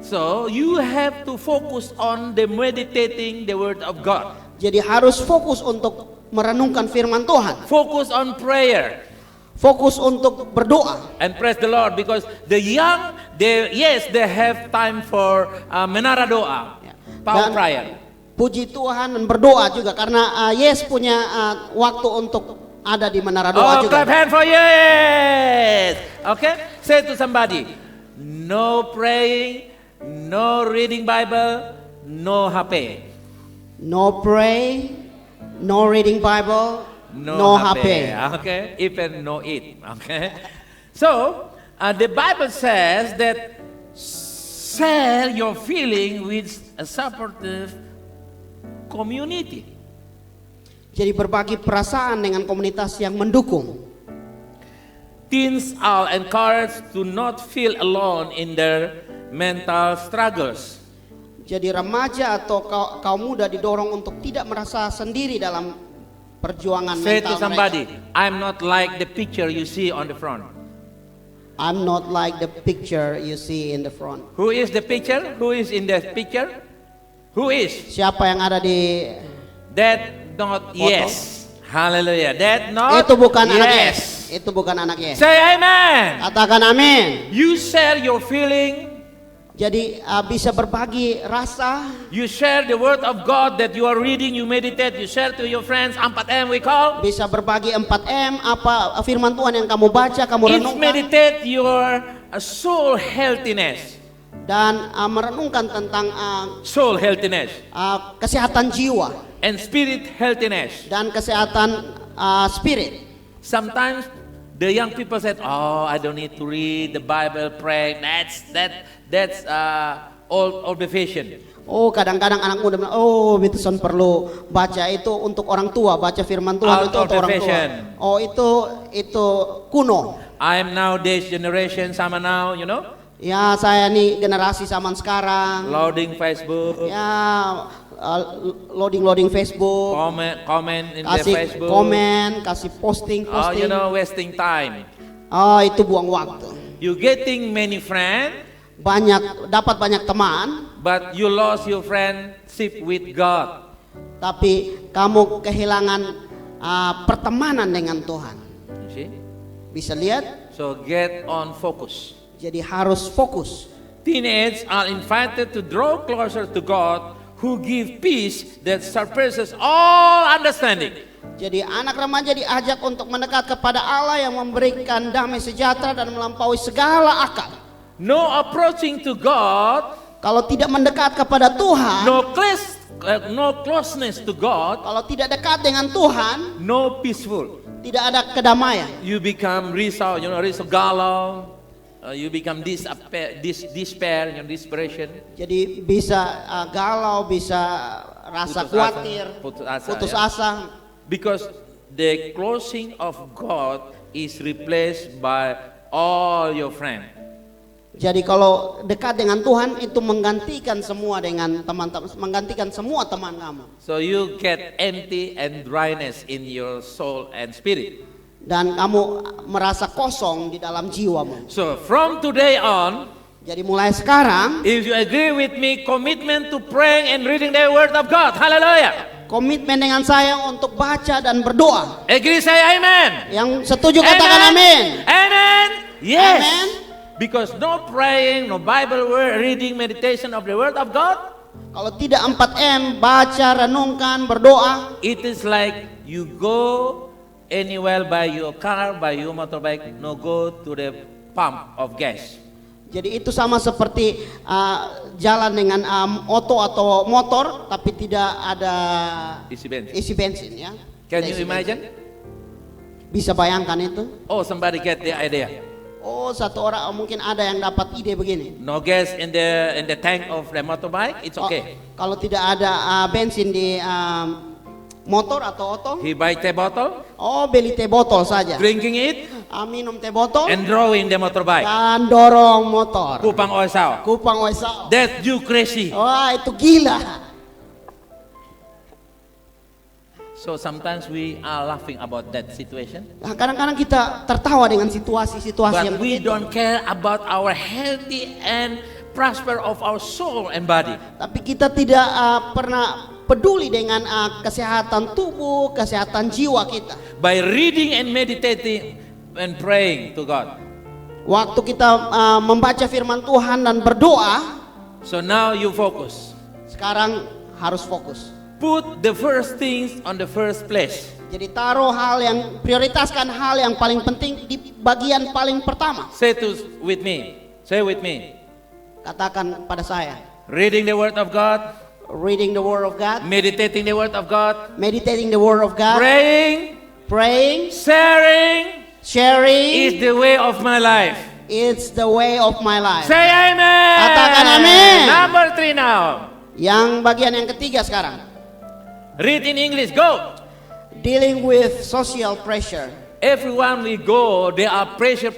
[SPEAKER 2] So you have to focus on the meditating the word of God.
[SPEAKER 3] Jadi harus fokus untuk merenungkan firman Tuhan.
[SPEAKER 2] Focus on prayer
[SPEAKER 3] Fokus untuk berdoa.
[SPEAKER 2] and praise the Lord because the young, they have time for menara doa,
[SPEAKER 3] Ya.
[SPEAKER 2] power
[SPEAKER 3] Dan
[SPEAKER 2] prayer.
[SPEAKER 3] puji Tuhan dan berdoa juga karena Yes punya waktu untuk ada di menara doa
[SPEAKER 2] Oh,
[SPEAKER 3] juga.
[SPEAKER 2] clap hand for yes. Okay, say to somebody, no praying, no reading Bible, no HP.
[SPEAKER 3] No pray, no reading Bible, no HP.
[SPEAKER 2] Okay, even no eat. Okay, so the Bible says that share your feeling with a supportive community.
[SPEAKER 3] Jadi berbagi perasaan dengan komunitas yang mendukung.
[SPEAKER 2] Teens are encouraged to not feel alone in their mental struggles.
[SPEAKER 3] Jadi remaja atau kaum muda didorong untuk tidak merasa sendiri dalam perjuangan
[SPEAKER 2] Say
[SPEAKER 3] mental
[SPEAKER 2] to somebody,
[SPEAKER 3] mereka.
[SPEAKER 2] I'm not like the picture you see on the front.
[SPEAKER 3] I'm not like the picture you see in the front.
[SPEAKER 2] Who is the picture? Who is in the picture? Who is?
[SPEAKER 3] Siapa yang ada di
[SPEAKER 2] That not
[SPEAKER 3] Foto.
[SPEAKER 2] yes. Hallelujah. That not
[SPEAKER 3] itu bukan anak
[SPEAKER 2] yes.
[SPEAKER 3] Yes. Itu bukan anak Yes.
[SPEAKER 2] Say amen.
[SPEAKER 3] Katakan amin.
[SPEAKER 2] You share your feeling.
[SPEAKER 3] Jadi bisa berbagi rasa.
[SPEAKER 2] You share the word of God that you are reading, you meditate, you share to your friends. 4M we call.
[SPEAKER 3] Bisa berbagi 4M, apa firman Tuhan yang kamu baca, kamu
[SPEAKER 2] It
[SPEAKER 3] renungkan.
[SPEAKER 2] meditate your soul healthiness.
[SPEAKER 3] Dan merenungkan tentang
[SPEAKER 2] Soul healthiness.
[SPEAKER 3] kesehatan jiwa
[SPEAKER 2] And spirit healthiness.
[SPEAKER 3] dan kesehatan spirit.
[SPEAKER 2] Sometimes the young people said, "Oh, I don't need to read the Bible, pray. That's old fashion."
[SPEAKER 3] Oh, kadang-kadang anak muda bilang, oh, Peterson perlu baca itu untuk orang tua, baca firman Tuhan itu untuk orang tua.
[SPEAKER 2] Old-fashioned.
[SPEAKER 3] Oh, itu kuno.
[SPEAKER 2] I am nowadays generation sama now, you know,
[SPEAKER 3] Ya, saya nih generasi zaman sekarang.
[SPEAKER 2] loading Facebook,
[SPEAKER 3] Ya, loading Facebook,
[SPEAKER 2] comment in the
[SPEAKER 3] kasih
[SPEAKER 2] Facebook.
[SPEAKER 3] komen, kasih posting.
[SPEAKER 2] Oh, you know, wasting time.
[SPEAKER 3] Oh, itu buang waktu.
[SPEAKER 2] You getting many friends,
[SPEAKER 3] Dapat banyak teman,
[SPEAKER 2] but you lost your friendship with God.
[SPEAKER 3] tapi kamu kehilangan pertemanan dengan Tuhan.
[SPEAKER 2] You see?
[SPEAKER 3] Bisa lihat?
[SPEAKER 2] So get on focus.
[SPEAKER 3] Jadi harus fokus.
[SPEAKER 2] Teenagers are invited to draw closer to God, who give peace that surpasses all understanding.
[SPEAKER 3] Jadi anak remaja diajak untuk mendekat kepada Allah yang memberikan damai sejahtera dan melampaui segala akal.
[SPEAKER 2] No approaching to God,
[SPEAKER 3] Kalau tidak mendekat kepada Tuhan,
[SPEAKER 2] no closeness to God,
[SPEAKER 3] kalau tidak dekat dengan Tuhan,
[SPEAKER 2] no peaceful.
[SPEAKER 3] tidak ada kedamaian.
[SPEAKER 2] You become risau, risau galau. You become despair, desperation.
[SPEAKER 3] Jadi bisa galau, bisa rasa
[SPEAKER 2] Putus
[SPEAKER 3] khawatir,
[SPEAKER 2] asa. Putus asa,
[SPEAKER 3] putus
[SPEAKER 2] ya.
[SPEAKER 3] asa.
[SPEAKER 2] Because the closing of God is replaced by all your friends.
[SPEAKER 3] Jadi kalau dekat dengan Tuhan itu menggantikan semua dengan teman-teman, menggantikan semua teman kamu.
[SPEAKER 2] So you get empty and dryness in your soul and spirit.
[SPEAKER 3] Dan kamu merasa kosong di dalam jiwamu.
[SPEAKER 2] So from today on,
[SPEAKER 3] Jadi mulai sekarang,
[SPEAKER 2] if you agree with me, commitment to praying and reading the word of God. Hallelujah.
[SPEAKER 3] komitmen dengan saya untuk baca dan berdoa.
[SPEAKER 2] Agree, say amen.
[SPEAKER 3] Yang setuju katakan amin.
[SPEAKER 2] Amen. Yes.
[SPEAKER 3] Amen.
[SPEAKER 2] Because no praying, no Bible word, reading, meditation of the word of God,
[SPEAKER 3] Kalau tidak 4M, baca, renungkan, berdoa,
[SPEAKER 2] it is like you go anywhere by your car, by your motorbike, no go to the pump of gas.
[SPEAKER 3] jadi itu sama seperti jalan dengan auto atau motor, tapi tidak ada
[SPEAKER 2] Isi bensin.
[SPEAKER 3] isi bensin ya.
[SPEAKER 2] Can
[SPEAKER 3] Ada
[SPEAKER 2] you
[SPEAKER 3] isi
[SPEAKER 2] imagine?
[SPEAKER 3] bensin. Bisa bayangkan itu?
[SPEAKER 2] Oh, somebody get the idea.
[SPEAKER 3] Oh, satu orang mungkin ada yang dapat ide begini.
[SPEAKER 2] No gas in the tank of the motorbike, it's okay.
[SPEAKER 3] Kalau tidak ada bensin di motor atau auto,
[SPEAKER 2] He buy tea bottle,
[SPEAKER 3] beli teh botol saja.
[SPEAKER 2] drinking it,
[SPEAKER 3] Minum teh botol
[SPEAKER 2] and drawing the motorbike.
[SPEAKER 3] dan dorong motor.
[SPEAKER 2] Kupang oisao.
[SPEAKER 3] Kupang Oisao.
[SPEAKER 2] That's you crazy.
[SPEAKER 3] Wah, itu gila.
[SPEAKER 2] So sometimes we are laughing about that situation,
[SPEAKER 3] Nah, kadang-kadang kita tertawa dengan situasi-situasi yang
[SPEAKER 2] but we
[SPEAKER 3] begitu.
[SPEAKER 2] don't care about our healthy and prosper of our soul and body.
[SPEAKER 3] Tapi kita tidak pernah peduli dengan kesehatan tubuh, kesehatan jiwa kita.
[SPEAKER 2] By reading and meditating and praying to God.
[SPEAKER 3] Waktu kita membaca firman Tuhan dan berdoa,
[SPEAKER 2] So now you focus.
[SPEAKER 3] sekarang harus fokus.
[SPEAKER 2] Put the first things on the first place.
[SPEAKER 3] Jadi taruh prioritaskan hal yang paling penting di bagian paling pertama.
[SPEAKER 2] Say with me.
[SPEAKER 3] Katakan pada saya,
[SPEAKER 2] Reading the word of God,
[SPEAKER 3] reading the word of God,
[SPEAKER 2] meditating the word of God,
[SPEAKER 3] meditating the word of God,
[SPEAKER 2] praying,
[SPEAKER 3] sharing,
[SPEAKER 2] is the way of my life.
[SPEAKER 3] it's the way of my life.
[SPEAKER 2] Say amen.
[SPEAKER 3] Katakan amin.
[SPEAKER 2] Number 3 now.
[SPEAKER 3] Yang bagian yang ketiga sekarang,
[SPEAKER 2] Read in English. Go.
[SPEAKER 3] dealing with social pressure.
[SPEAKER 2] everyone we go, there are pressure,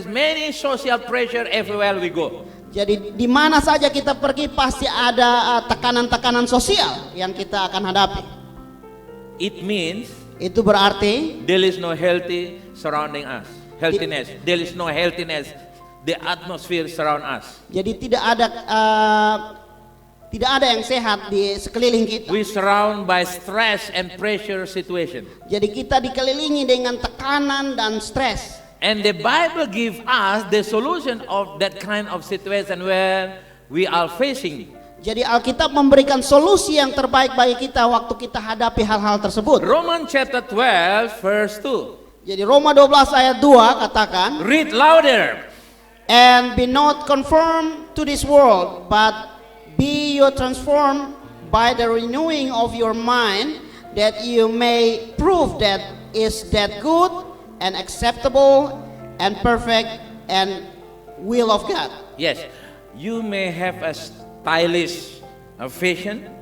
[SPEAKER 2] many social pressure everywhere we go.
[SPEAKER 3] Jadi di mana saja kita pergi pasti ada tekanan-tekanan sosial yang kita akan hadapi.
[SPEAKER 2] It means
[SPEAKER 3] Itu berarti
[SPEAKER 2] there is no healthy surrounding us. Healthiness. There is no healthiness. The atmosphere surround us.
[SPEAKER 3] jadi tidak ada yang sehat di sekeliling kita.
[SPEAKER 2] We surround by stress and pressure situation.
[SPEAKER 3] Jadi kita dikelilingi dengan tekanan dan stres.
[SPEAKER 2] And the Bible gives us the solution of that kind of situation where we are facing.
[SPEAKER 3] Jadi Alkitab memberikan solusi yang terbaik bagi kita waktu kita hadapi hal-hal tersebut.
[SPEAKER 2] Romans chapter 12 verse 2.
[SPEAKER 3] Jadi Roma 12 ayat 2 katakan,
[SPEAKER 2] Read louder.
[SPEAKER 3] and be not conformed to this world, but be you transformed by the renewing of your mind, that you may prove that is that good and acceptable and perfect and will of God.
[SPEAKER 2] Yes, you may have a stylish fashion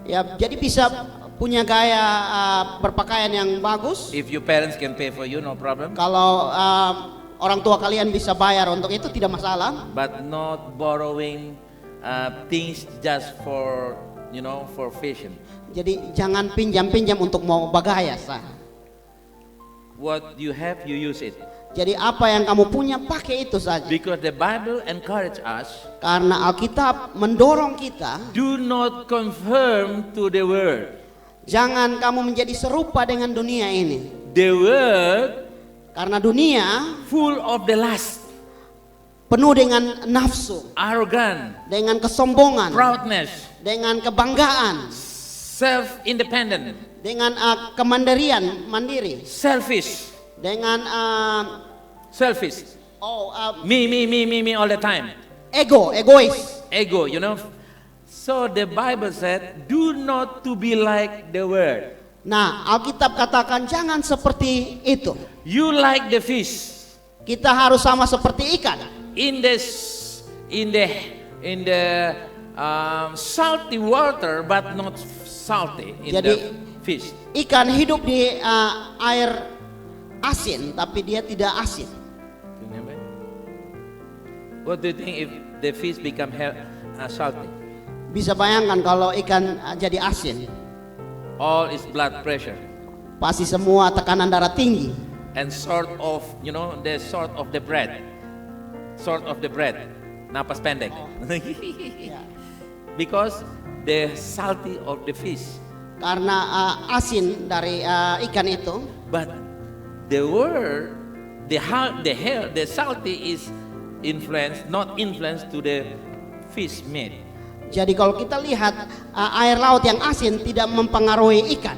[SPEAKER 3] Ya, jadi bisa punya gaya berpakaian yang bagus.
[SPEAKER 2] if your parents can pay for you, no problem.
[SPEAKER 3] Kalau orang tua kalian bisa bayar untuk itu tidak masalah.
[SPEAKER 2] But not borrowing things just for for fashion.
[SPEAKER 3] Jadi jangan pinjam-pinjam untuk mau bergaya sah.
[SPEAKER 2] What you have, you use it.
[SPEAKER 3] Jadi apa yang kamu punya pakai itu saja.
[SPEAKER 2] Because the Bible encourage us,
[SPEAKER 3] Karena Alkitab mendorong kita,
[SPEAKER 2] do not conform to the world.
[SPEAKER 3] jangan kamu menjadi serupa dengan dunia ini.
[SPEAKER 2] The world
[SPEAKER 3] Karena dunia
[SPEAKER 2] full of the lust,
[SPEAKER 3] penuh dengan nafsu,
[SPEAKER 2] arrogant,
[SPEAKER 3] dengan kesombongan,
[SPEAKER 2] proudness,
[SPEAKER 3] dengan kebanggaan,
[SPEAKER 2] self-independent,
[SPEAKER 3] dengan kemandirian, mandiri,
[SPEAKER 2] selfish,
[SPEAKER 3] dengan
[SPEAKER 2] me all the time,
[SPEAKER 3] egois.
[SPEAKER 2] ego, So the Bible said, do not to be like the world.
[SPEAKER 3] Nah, Alkitab katakan jangan seperti itu.
[SPEAKER 2] You like the fish
[SPEAKER 3] Kita harus sama seperti ikan.
[SPEAKER 2] in the salty water, but not salty in
[SPEAKER 3] Jadi,
[SPEAKER 2] the fish.
[SPEAKER 3] Ikan hidup di air asin, tapi dia tidak asin.
[SPEAKER 2] Remember? What do you think if the fish become salty?
[SPEAKER 3] Bisa bayangkan kalau ikan jadi asin,
[SPEAKER 2] All is blood pressure
[SPEAKER 3] pasti semua tekanan darah tinggi.
[SPEAKER 2] and sort of the bread, napas pendek. Because the salty of the fish.
[SPEAKER 3] Karena asin dari ikan itu.
[SPEAKER 2] But the word, the salty is not influenced to the fish meat.
[SPEAKER 3] Jadi kalau kita lihat air laut yang asin tidak mempengaruhi ikan.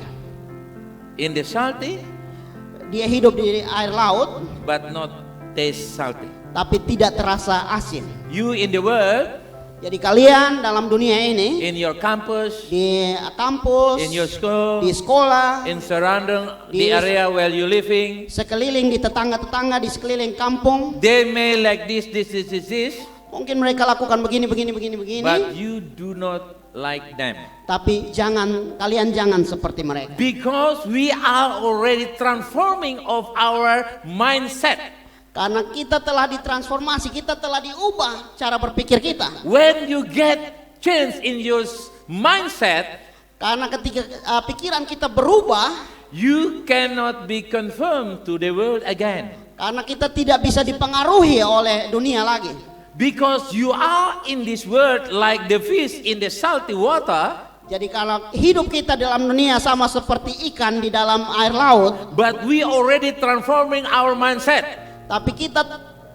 [SPEAKER 2] In the salty,
[SPEAKER 3] Dia hidup di air laut,
[SPEAKER 2] but not taste salty.
[SPEAKER 3] tapi tidak terasa asin.
[SPEAKER 2] You in the world,
[SPEAKER 3] Jadi kalian dalam dunia ini,
[SPEAKER 2] in your campus,
[SPEAKER 3] di kampus,
[SPEAKER 2] in your school,
[SPEAKER 3] di sekolah,
[SPEAKER 2] in surrounding
[SPEAKER 3] Di-
[SPEAKER 2] the area where you living,
[SPEAKER 3] sekeliling di tetangga-tetangga, di sekeliling kampung,
[SPEAKER 2] they may like this.
[SPEAKER 3] mungkin mereka lakukan begini,
[SPEAKER 2] But you do not like them.
[SPEAKER 3] tapi kalian jangan seperti mereka.
[SPEAKER 2] Because we are already transforming of our mindset.
[SPEAKER 3] Karena kita telah ditransformasi, kita telah diubah cara berpikir kita.
[SPEAKER 2] When you get change in your mindset,
[SPEAKER 3] Karena ketika pikiran kita berubah,
[SPEAKER 2] you cannot be conformed to the world again.
[SPEAKER 3] karena kita tidak bisa dipengaruhi oleh dunia lagi.
[SPEAKER 2] Because you are in this world like the fish in the salty water,
[SPEAKER 3] Jadi kalau hidup kita dalam dunia sama seperti ikan di dalam air laut,
[SPEAKER 2] but we already transforming our mindset.
[SPEAKER 3] tapi kita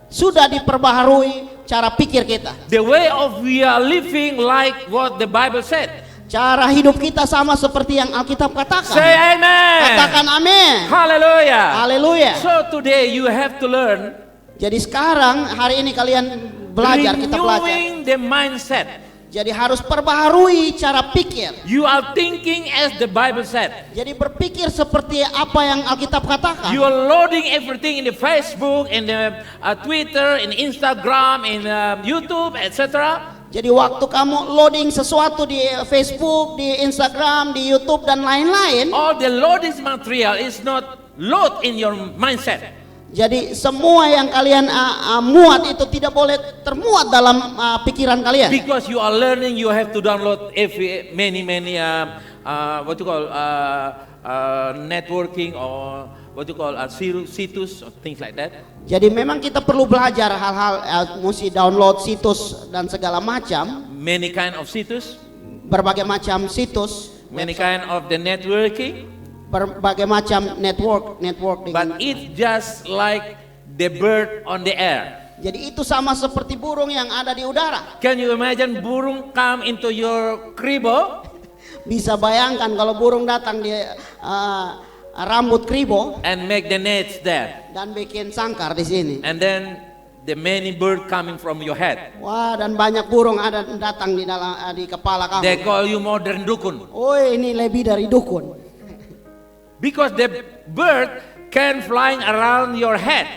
[SPEAKER 3] sudah diperbaharui cara pikir kita.
[SPEAKER 2] The way of we are living like what the Bible said.
[SPEAKER 3] Cara hidup kita sama seperti yang Alkitab katakan.
[SPEAKER 2] Say amen.
[SPEAKER 3] Katakan amin.
[SPEAKER 2] Hallelujah.
[SPEAKER 3] Haleluya.
[SPEAKER 2] So today you have to learn
[SPEAKER 3] Jadi sekarang hari ini kalian belajar, kita belajar.
[SPEAKER 2] renewing the mindset.
[SPEAKER 3] Jadi harus perbaharui cara pikir.
[SPEAKER 2] You are thinking as the Bible said.
[SPEAKER 3] Jadi berpikir seperti apa yang Alkitab katakan.
[SPEAKER 2] You are loading everything in the Facebook, in the Twitter, in Instagram, in YouTube, etc.
[SPEAKER 3] Jadi waktu kamu loading sesuatu di Facebook, di Instagram, di YouTube dan lain-lain,
[SPEAKER 2] All the loading material is not load in your mindset.
[SPEAKER 3] Jadi semua yang kalian muat itu tidak boleh termuat dalam pikiran kalian.
[SPEAKER 2] Because you are learning, you have to download many what you call networking or what you call situs or things like that.
[SPEAKER 3] Jadi memang kita perlu belajar hal-hal, mesti download situs dan segala macam.
[SPEAKER 2] Many kind of situs,
[SPEAKER 3] Berbagai macam situs,
[SPEAKER 2] many kind of the networking.
[SPEAKER 3] berbagai macam network
[SPEAKER 2] But
[SPEAKER 3] dengan.
[SPEAKER 2] it's just like the bird on the air.
[SPEAKER 3] Jadi itu sama seperti burung yang ada di udara.
[SPEAKER 2] Can you imagine burung come into your kribo
[SPEAKER 3] Bisa bayangkan kalau burung datang di rambut kribo
[SPEAKER 2] and make the nets there,
[SPEAKER 3] dan bikin sangkar di sini.
[SPEAKER 2] and then the many bird coming from your head.
[SPEAKER 3] Wah, dan banyak burung ada datang di dalam di kepala
[SPEAKER 2] They
[SPEAKER 3] kamu.
[SPEAKER 2] call you modern dukun.
[SPEAKER 3] Oh, ini lebih dari dukun.
[SPEAKER 2] Because the bird can flying around your head,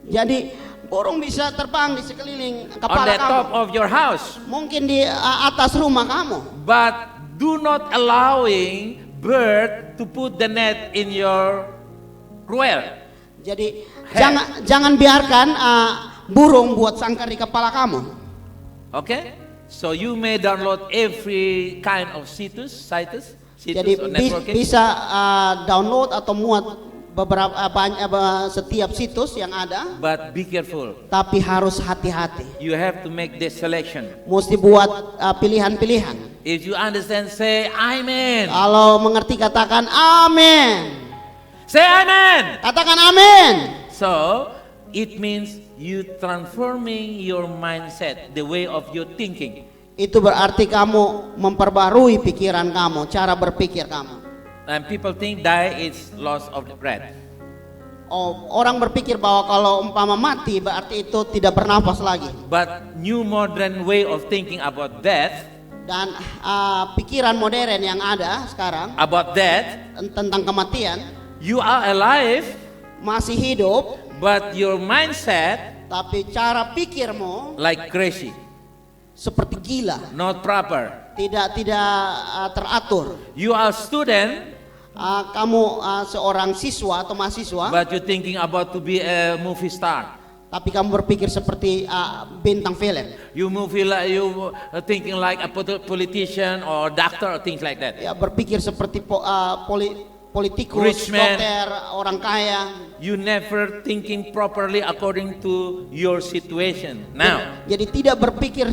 [SPEAKER 3] Jadi burung bisa terbang di sekeliling
[SPEAKER 2] on
[SPEAKER 3] kepala
[SPEAKER 2] the top
[SPEAKER 3] kamu.
[SPEAKER 2] of your house.
[SPEAKER 3] Mungkin di atas rumah kamu.
[SPEAKER 2] But do not allowing bird to put the net in your well.
[SPEAKER 3] Jadi jangan biarkan burung buat sangkar di kepala kamu.
[SPEAKER 2] Okay? So you may download every kind of situs
[SPEAKER 3] Jadi
[SPEAKER 2] or networking.
[SPEAKER 3] bisa download atau muat beberapa setiap situs yang ada,
[SPEAKER 2] But be careful.
[SPEAKER 3] tapi harus hati-hati.
[SPEAKER 2] You have to make the selection.
[SPEAKER 3] Mesti buat pilihan-pilihan.
[SPEAKER 2] If you understand, say amen.
[SPEAKER 3] Kalau mengerti katakan amin.
[SPEAKER 2] Say amen.
[SPEAKER 3] Katakan amin.
[SPEAKER 2] So it means you transforming your mindset, the way of your thinking.
[SPEAKER 3] Itu berarti kamu memperbarui pikiran kamu, cara berpikir kamu.
[SPEAKER 2] And people think die is loss of the breath.
[SPEAKER 3] Oh, orang berpikir bahwa kalau umpama mati berarti itu tidak bernafas lagi.
[SPEAKER 2] But new modern way of thinking about death,
[SPEAKER 3] Dan pikiran modern yang ada sekarang
[SPEAKER 2] about death,
[SPEAKER 3] tentang kematian,
[SPEAKER 2] you are alive,
[SPEAKER 3] masih hidup,
[SPEAKER 2] but your mindset
[SPEAKER 3] tapi cara pikirmu
[SPEAKER 2] like crazy,
[SPEAKER 3] seperti gila,
[SPEAKER 2] not proper.
[SPEAKER 3] tidak teratur.
[SPEAKER 2] You are student,
[SPEAKER 3] Kamu seorang siswa atau mahasiswa,
[SPEAKER 2] but you thinking about to be a movie star.
[SPEAKER 3] tapi kamu berpikir seperti bintang film.
[SPEAKER 2] You thinking like a politician or doctor or things like that.
[SPEAKER 3] Ya, berpikir seperti politikus,
[SPEAKER 2] Rich man.
[SPEAKER 3] dokter, orang kaya.
[SPEAKER 2] You never thinking properly according to your situation. Now,
[SPEAKER 3] Jadi tidak berpikir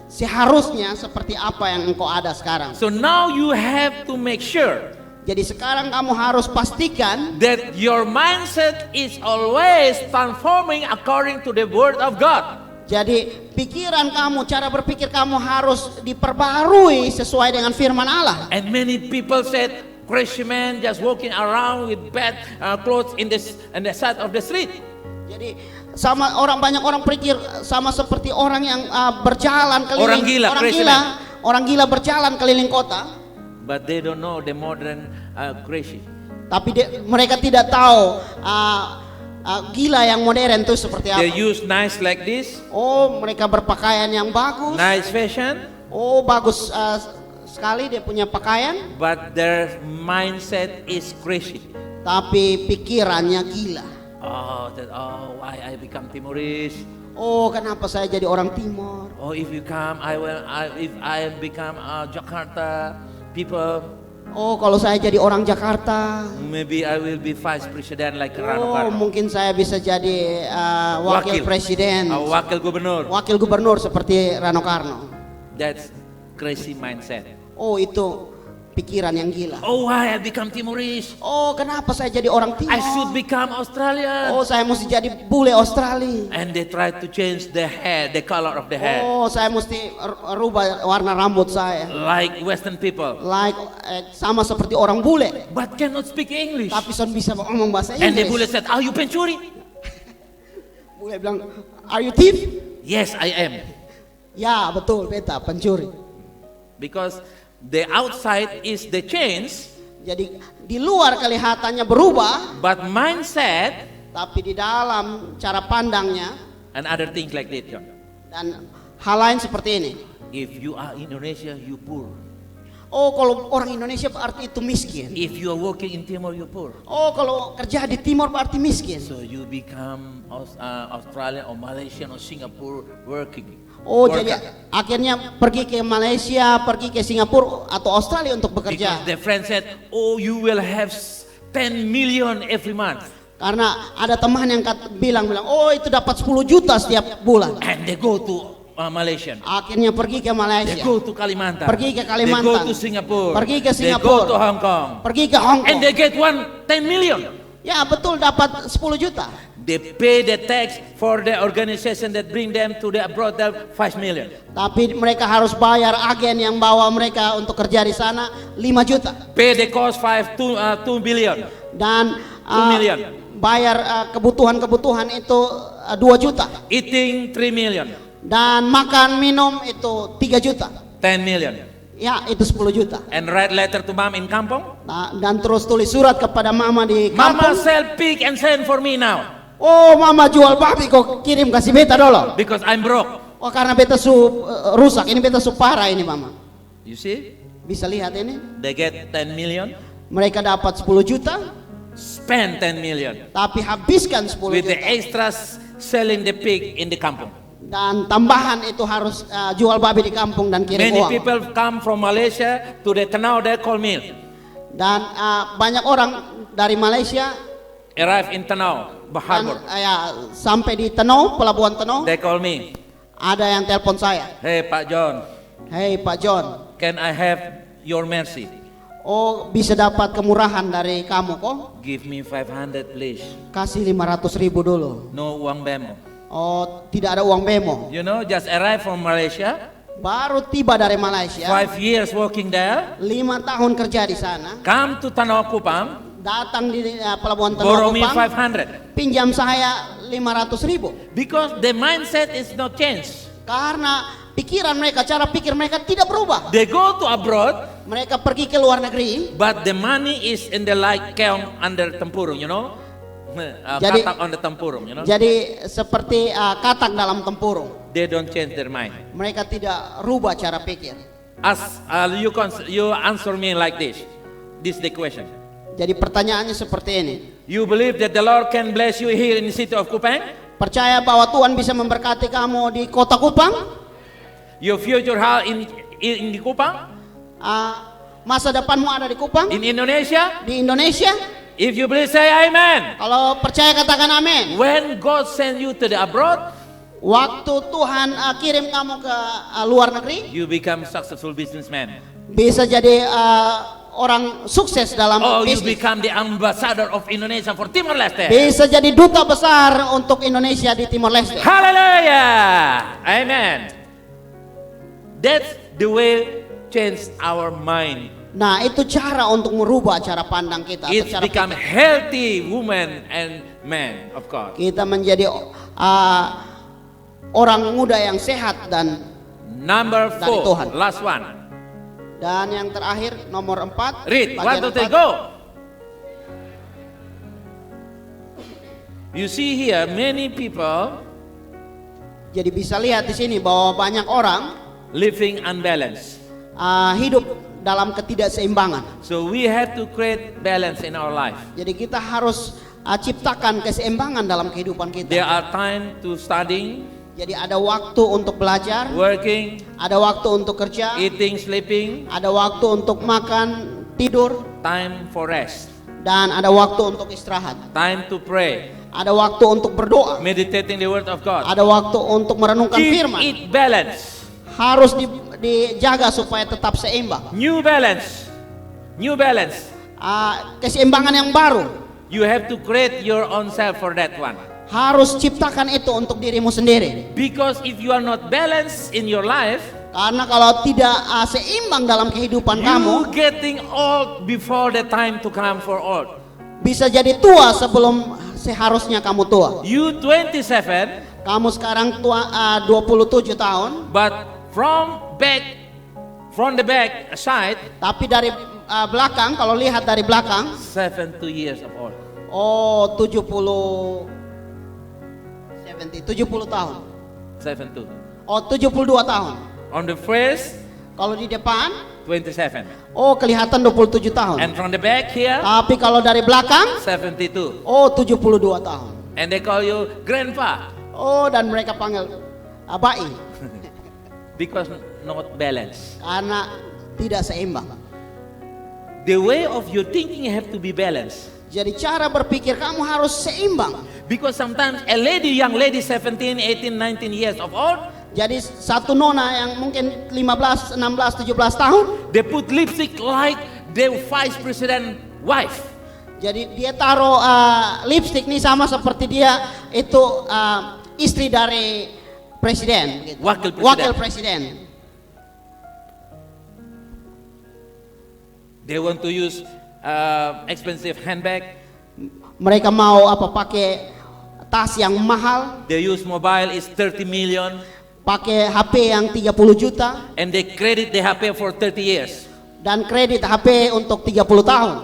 [SPEAKER 3] seharusnya seperti apa yang engkau ada sekarang.
[SPEAKER 2] so now you have to make sure
[SPEAKER 3] Jadi sekarang kamu harus pastikan
[SPEAKER 2] that your mindset is always transforming according to the word of God.
[SPEAKER 3] jadi pikiran kamu, cara berpikir kamu harus diperbarui sesuai dengan firman Allah.
[SPEAKER 2] And many people said, crazy man just walking around with bad clothes in the side of the street.
[SPEAKER 3] Jadi banyak orang berpikir sama seperti orang yang berjalan keliling,
[SPEAKER 2] Orang gila, crazy man.
[SPEAKER 3] orang gila berjalan keliling kota.
[SPEAKER 2] But they don't know the modern crazy.
[SPEAKER 3] Tapi mereka tidak tahu gila yang modern itu seperti apa.
[SPEAKER 2] They use nice like this,
[SPEAKER 3] Oh, mereka berpakaian yang bagus.
[SPEAKER 2] nice fashion,
[SPEAKER 3] Oh, bagus sekali dia punya pakaian,
[SPEAKER 2] but their mindset is crazy.
[SPEAKER 3] tapi pikirannya gila.
[SPEAKER 2] Why I become Timorese?
[SPEAKER 3] Oh, kenapa saya jadi orang Timor?
[SPEAKER 2] Oh, if I become Jakarta people,
[SPEAKER 3] Oh, kalau saya jadi orang Jakarta,
[SPEAKER 2] maybe I will be vice president like Rano
[SPEAKER 3] oh
[SPEAKER 2] Karno.
[SPEAKER 3] mungkin saya bisa jadi wakil presiden,
[SPEAKER 2] Wakil gubernur.
[SPEAKER 3] wakil gubernur seperti Rano Karno.
[SPEAKER 2] That's crazy mindset.
[SPEAKER 3] Oh, itu pikiran yang gila.
[SPEAKER 2] Oh, why I become Timorese?
[SPEAKER 3] Oh, kenapa saya jadi orang Timor?
[SPEAKER 2] I should become Australian.
[SPEAKER 3] Oh, saya mesti jadi bule Australia.
[SPEAKER 2] And they try to change the hair, the color of the hair,
[SPEAKER 3] Oh, saya mesti rubah warna rambut saya.
[SPEAKER 2] like Western people.
[SPEAKER 3] Like sama seperti orang bule.
[SPEAKER 2] But cannot speak English.
[SPEAKER 3] Tapi son bisa ngomong bahasa
[SPEAKER 2] And the
[SPEAKER 3] Inggris.
[SPEAKER 2] bule said, "Are you pencuri?"
[SPEAKER 3] Bule bilang, "Are you thief?"
[SPEAKER 2] Yes, I am.
[SPEAKER 3] Ya, betul, beta pencuri.
[SPEAKER 2] Because the outside is the change,
[SPEAKER 3] Jadi di luar kelihatannya berubah,
[SPEAKER 2] but mindset
[SPEAKER 3] tapi di dalam cara pandangnya
[SPEAKER 2] and other things like that.
[SPEAKER 3] dan hal lain seperti ini.
[SPEAKER 2] If you are Indonesia, you poor.
[SPEAKER 3] Oh, kalau orang Indonesia berarti itu miskin.
[SPEAKER 2] If you are working in Timor, you're poor.
[SPEAKER 3] Oh, kalau kerja di Timor berarti miskin.
[SPEAKER 2] So you become Australian or Malaysian or Singapore working.
[SPEAKER 3] Oh,
[SPEAKER 2] worker.
[SPEAKER 3] jadi akhirnya pergi ke Malaysia, pergi ke Singapura atau Australia untuk
[SPEAKER 2] Because
[SPEAKER 3] bekerja.
[SPEAKER 2] their friend said, oh, you will have 10 million every month.
[SPEAKER 3] Karena ada teman yang bilang, oh itu dapat 10 juta setiap bulan.
[SPEAKER 2] And they go to Malaysia.
[SPEAKER 3] Akhirnya pergi ke
[SPEAKER 2] They
[SPEAKER 3] Malaysia,
[SPEAKER 2] go to Kalimantan.
[SPEAKER 3] pergi ke
[SPEAKER 2] They
[SPEAKER 3] Kalimantan,
[SPEAKER 2] go to Singapore.
[SPEAKER 3] pergi ke
[SPEAKER 2] They go
[SPEAKER 3] Singapura,
[SPEAKER 2] to Hong Kong.
[SPEAKER 3] pergi ke Hong
[SPEAKER 2] And
[SPEAKER 3] Kong.
[SPEAKER 2] they get 10 million.
[SPEAKER 3] Ya betul, dapat 10 juta.
[SPEAKER 2] They pay the tax for the organization that bring them to the abroad, 5 million.
[SPEAKER 3] Tapi mereka harus bayar agen yang bawa mereka untuk kerja di sana 5 juta.
[SPEAKER 2] Pay the cost 2 billion.
[SPEAKER 3] Dan
[SPEAKER 2] 2 million.
[SPEAKER 3] bayar kebutuhan-kebutuhan itu 2 juta.
[SPEAKER 2] Eating 3 million.
[SPEAKER 3] Dan makan minum itu 3 juta.
[SPEAKER 2] 10 million.
[SPEAKER 3] Ya itu 10 juta.
[SPEAKER 2] And write letter to mom in kampung.
[SPEAKER 3] Nah, dan terus tulis surat kepada mama di
[SPEAKER 2] Mama
[SPEAKER 3] kampung.
[SPEAKER 2] sell pig and send for me now.
[SPEAKER 3] Oh, mama jual babi kok kirim kasih beta dulu.
[SPEAKER 2] Because I'm broke.
[SPEAKER 3] Oh, karena beta rusak. Ini beta parah ini mama.
[SPEAKER 2] You see?
[SPEAKER 3] Bisa lihat ini.
[SPEAKER 2] They get 10 million.
[SPEAKER 3] Mereka dapat 10 juta,
[SPEAKER 2] Spend 10 million.
[SPEAKER 3] tapi habiskan 10
[SPEAKER 2] With the
[SPEAKER 3] juta.
[SPEAKER 2] extras selling the pig in the kampung.
[SPEAKER 3] Dan tambahan itu harus jual babi di kampung dan kirim
[SPEAKER 2] Many
[SPEAKER 3] uang.
[SPEAKER 2] people come from Malaysia to the Tenau, they call me.
[SPEAKER 3] Dan banyak orang dari Malaysia
[SPEAKER 2] Arrive in Tenau,
[SPEAKER 3] dan,
[SPEAKER 2] Harbor.
[SPEAKER 3] sampai di Tenau, pelabuhan Tenau,
[SPEAKER 2] They call me.
[SPEAKER 3] ada yang telepon saya.
[SPEAKER 2] Hey Pak John,
[SPEAKER 3] Hei Pak John,
[SPEAKER 2] can I have your mercy?
[SPEAKER 3] oh bisa dapat kemurahan dari kamu kok?
[SPEAKER 2] Give me 500 please.
[SPEAKER 3] Kasih 500.000 dulu.
[SPEAKER 2] No uang bemo.
[SPEAKER 3] Oh, tidak ada uang bemo.
[SPEAKER 2] You know, just arrived from Malaysia.
[SPEAKER 3] Baru tiba dari Malaysia,
[SPEAKER 2] 5 years working there.
[SPEAKER 3] 5 tahun kerja di sana.
[SPEAKER 2] Come to Tenau Kupang.
[SPEAKER 3] Datang di pelabuhan Tenau
[SPEAKER 2] Borrow me
[SPEAKER 3] Kupang,
[SPEAKER 2] 500.
[SPEAKER 3] pinjam saya 500.000.
[SPEAKER 2] Because the mindset is not changed.
[SPEAKER 3] Karena pikiran mereka, cara pikir mereka tidak berubah.
[SPEAKER 2] They go to abroad,
[SPEAKER 3] Mereka pergi ke luar negeri,
[SPEAKER 2] but the money is in the like keong under tempurung, you know.
[SPEAKER 3] Jadi-
[SPEAKER 2] Katak on the tempurung, you know.
[SPEAKER 3] jadi seperti katak dalam tempurung.
[SPEAKER 2] They don't change their mind.
[SPEAKER 3] Mereka tidak rubah cara pikir.
[SPEAKER 2] As you answer me like this. This is the question.
[SPEAKER 3] Jadi pertanyaannya seperti ini.
[SPEAKER 2] You believe that the Lord can bless you here in the city of Kupang?
[SPEAKER 3] Percaya bahwa Tuhan bisa memberkati kamu di kota Kupang?
[SPEAKER 2] Your future house in the Kupang?
[SPEAKER 3] Masa depanmu ada di Kupang?
[SPEAKER 2] In Indonesia?
[SPEAKER 3] Di Indonesia?
[SPEAKER 2] If you believe, say amen.
[SPEAKER 3] Kalau percaya katakan amin.
[SPEAKER 2] When God send you to the abroad,
[SPEAKER 3] Waktu Tuhan kirim kamu ke luar negeri,
[SPEAKER 2] you become successful businessman.
[SPEAKER 3] bisa jadi orang sukses dalam
[SPEAKER 2] Oh, you
[SPEAKER 3] bisnis.
[SPEAKER 2] become the ambassador of Indonesia for Timor-Leste.
[SPEAKER 3] Bisa jadi duta besar untuk Indonesia di Timor Leste.
[SPEAKER 2] Hallelujah. Amen. That's the way change our mind.
[SPEAKER 3] Nah, itu cara untuk merubah cara pandang kita. atau
[SPEAKER 2] It's
[SPEAKER 3] cara
[SPEAKER 2] become
[SPEAKER 3] pikir.
[SPEAKER 2] healthy woman and man, of course.
[SPEAKER 3] Kita menjadi orang muda yang sehat dan
[SPEAKER 2] Number
[SPEAKER 3] Dari
[SPEAKER 2] 4,
[SPEAKER 3] Tuhan.
[SPEAKER 2] last one.
[SPEAKER 3] yang terakhir nomor 4.
[SPEAKER 2] Read, 1, 2, 3, go. You see here, many people
[SPEAKER 3] Jadi bisa lihat di sini bahwa banyak orang
[SPEAKER 2] living unbalanced.
[SPEAKER 3] hidup dalam ketidakseimbangan.
[SPEAKER 2] So we have to create balance in our life.
[SPEAKER 3] Jadi kita harus ciptakan keseimbangan dalam kehidupan
[SPEAKER 2] There
[SPEAKER 3] kita.
[SPEAKER 2] are time to studying,
[SPEAKER 3] Jadi ada waktu untuk belajar,
[SPEAKER 2] working,
[SPEAKER 3] ada waktu untuk kerja,
[SPEAKER 2] eating, sleeping,
[SPEAKER 3] ada waktu untuk makan, tidur,
[SPEAKER 2] time for rest,
[SPEAKER 3] dan ada waktu untuk istirahat.
[SPEAKER 2] time to pray,
[SPEAKER 3] Ada waktu untuk berdoa,
[SPEAKER 2] meditating the word of God.
[SPEAKER 3] ada waktu untuk merenungkan
[SPEAKER 2] Keep
[SPEAKER 3] firman.
[SPEAKER 2] it balance.
[SPEAKER 3] Harus dijaga supaya tetap seimbang.
[SPEAKER 2] New balance. New balance.
[SPEAKER 3] Keseimbangan yang baru
[SPEAKER 2] You have to create your own self for that one.
[SPEAKER 3] harus ciptakan itu untuk dirimu sendiri.
[SPEAKER 2] Because if you are not balanced in your life,
[SPEAKER 3] Karena kalau tidak seimbang dalam kehidupan kamu,
[SPEAKER 2] you getting old before the time to come for old.
[SPEAKER 3] bisa jadi tua sebelum seharusnya kamu tua.
[SPEAKER 2] You 27,
[SPEAKER 3] Kamu sekarang tua 27 tahun,
[SPEAKER 2] but from the back side,
[SPEAKER 3] tapi dari belakang, kalau lihat dari belakang,
[SPEAKER 2] 72 years of old.
[SPEAKER 3] oh 70 tahun.
[SPEAKER 2] 72.
[SPEAKER 3] Oh 72 tahun.
[SPEAKER 2] On the face,
[SPEAKER 3] Kalau di depan
[SPEAKER 2] 27.
[SPEAKER 3] Oh, kelihatan 27 tahun.
[SPEAKER 2] And from the back here,
[SPEAKER 3] Tapi kalau dari belakang,
[SPEAKER 2] 72.
[SPEAKER 3] oh 72 tahun.
[SPEAKER 2] And they call you grandpa
[SPEAKER 3] Oh, dan mereka panggil abai
[SPEAKER 2] because not balanced.
[SPEAKER 3] karena tidak seimbang.
[SPEAKER 2] The way of your thinking have to be balanced.
[SPEAKER 3] Jadi cara berpikir kamu harus seimbang.
[SPEAKER 2] Because sometimes a lady, young lady, 17, 18, 19 years of old,
[SPEAKER 3] Jadi satu nona yang mungkin 15, 16, 17 tahun,
[SPEAKER 2] they put lipstick like the vice president wife.
[SPEAKER 3] jadi dia taruh lipstick nih sama seperti dia itu istri dari presiden, gitu.
[SPEAKER 2] Wakil presiden.
[SPEAKER 3] Wakil presiden.
[SPEAKER 2] They want to use expensive handbag.
[SPEAKER 3] Mereka mau pakai tas yang mahal,
[SPEAKER 2] They use mobile is 30 million,
[SPEAKER 3] pakai HP yang 30 juta
[SPEAKER 2] and they credit the HP for 30 years.
[SPEAKER 3] dan kredit HP untuk 30 tahun.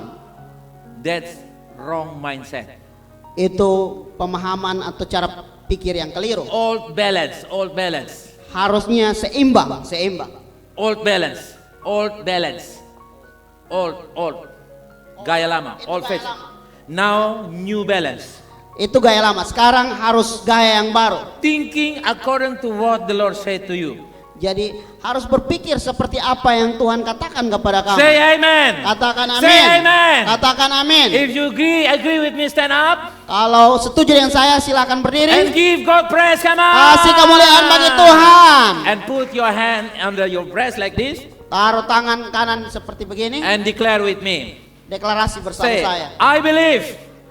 [SPEAKER 2] That's wrong mindset.
[SPEAKER 3] Itu pemahaman atau cara pikir yang keliru.
[SPEAKER 2] Old balance, old balance,
[SPEAKER 3] Harusnya seimbang, seimbang.
[SPEAKER 2] old balance, old balance, old. Gaya lama, old
[SPEAKER 3] gaya
[SPEAKER 2] fashion.
[SPEAKER 3] lama.
[SPEAKER 2] Now new balance.
[SPEAKER 3] Itu gaya lama. Sekarang harus gaya yang baru.
[SPEAKER 2] Thinking according to what the Lord said to you.
[SPEAKER 3] Jadi harus berpikir seperti apa yang Tuhan katakan kepada kamu.
[SPEAKER 2] Say amen.
[SPEAKER 3] Katakan amin.
[SPEAKER 2] Say amen.
[SPEAKER 3] Katakan amin.
[SPEAKER 2] If you agree with me, stand up
[SPEAKER 3] Kalau setuju dengan saya silakan
[SPEAKER 2] and
[SPEAKER 3] berdiri.
[SPEAKER 2] give God praise. Come on.
[SPEAKER 3] Kasih kemuliaan bagi Tuhan.
[SPEAKER 2] And put your hand under your breast like this
[SPEAKER 3] Taruh tangan kanan seperti begini.
[SPEAKER 2] and declare with me.
[SPEAKER 3] Deklarasi bersama
[SPEAKER 2] Say,
[SPEAKER 3] saya.
[SPEAKER 2] I believe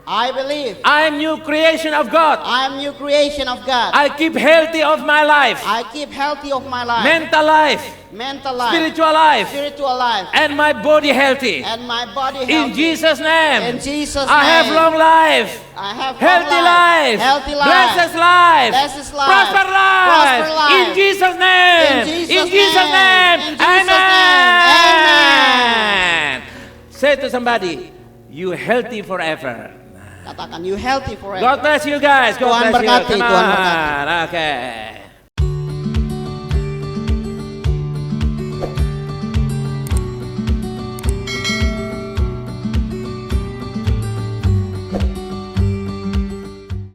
[SPEAKER 3] I believe
[SPEAKER 2] I am new creation of God.
[SPEAKER 3] I am new creation of God.
[SPEAKER 2] I keep healthy of my life,
[SPEAKER 3] I keep healthy of my life.
[SPEAKER 2] mental life,
[SPEAKER 3] Mental life.
[SPEAKER 2] spiritual life,
[SPEAKER 3] Spiritual life.
[SPEAKER 2] and my body healthy.
[SPEAKER 3] And my body
[SPEAKER 2] In
[SPEAKER 3] healthy.
[SPEAKER 2] Jesus' name,
[SPEAKER 3] In Jesus'
[SPEAKER 2] I have
[SPEAKER 3] name.
[SPEAKER 2] long life,
[SPEAKER 3] I have
[SPEAKER 2] healthy
[SPEAKER 3] long
[SPEAKER 2] life,
[SPEAKER 3] Healthy life.
[SPEAKER 2] blessed life,
[SPEAKER 3] Blessed life.
[SPEAKER 2] prosper life.
[SPEAKER 3] Prosper life.
[SPEAKER 2] In Jesus' name,
[SPEAKER 3] In Jesus' name. In Jesus' name.
[SPEAKER 2] Amen. Say to somebody, you healthy forever.
[SPEAKER 3] Katakan you healthy forever.
[SPEAKER 2] God bless you guys. God
[SPEAKER 3] Tuhan
[SPEAKER 2] bless you.
[SPEAKER 3] berkati,
[SPEAKER 2] Come
[SPEAKER 3] Tuhan
[SPEAKER 2] on.
[SPEAKER 3] berkati.
[SPEAKER 2] Okay.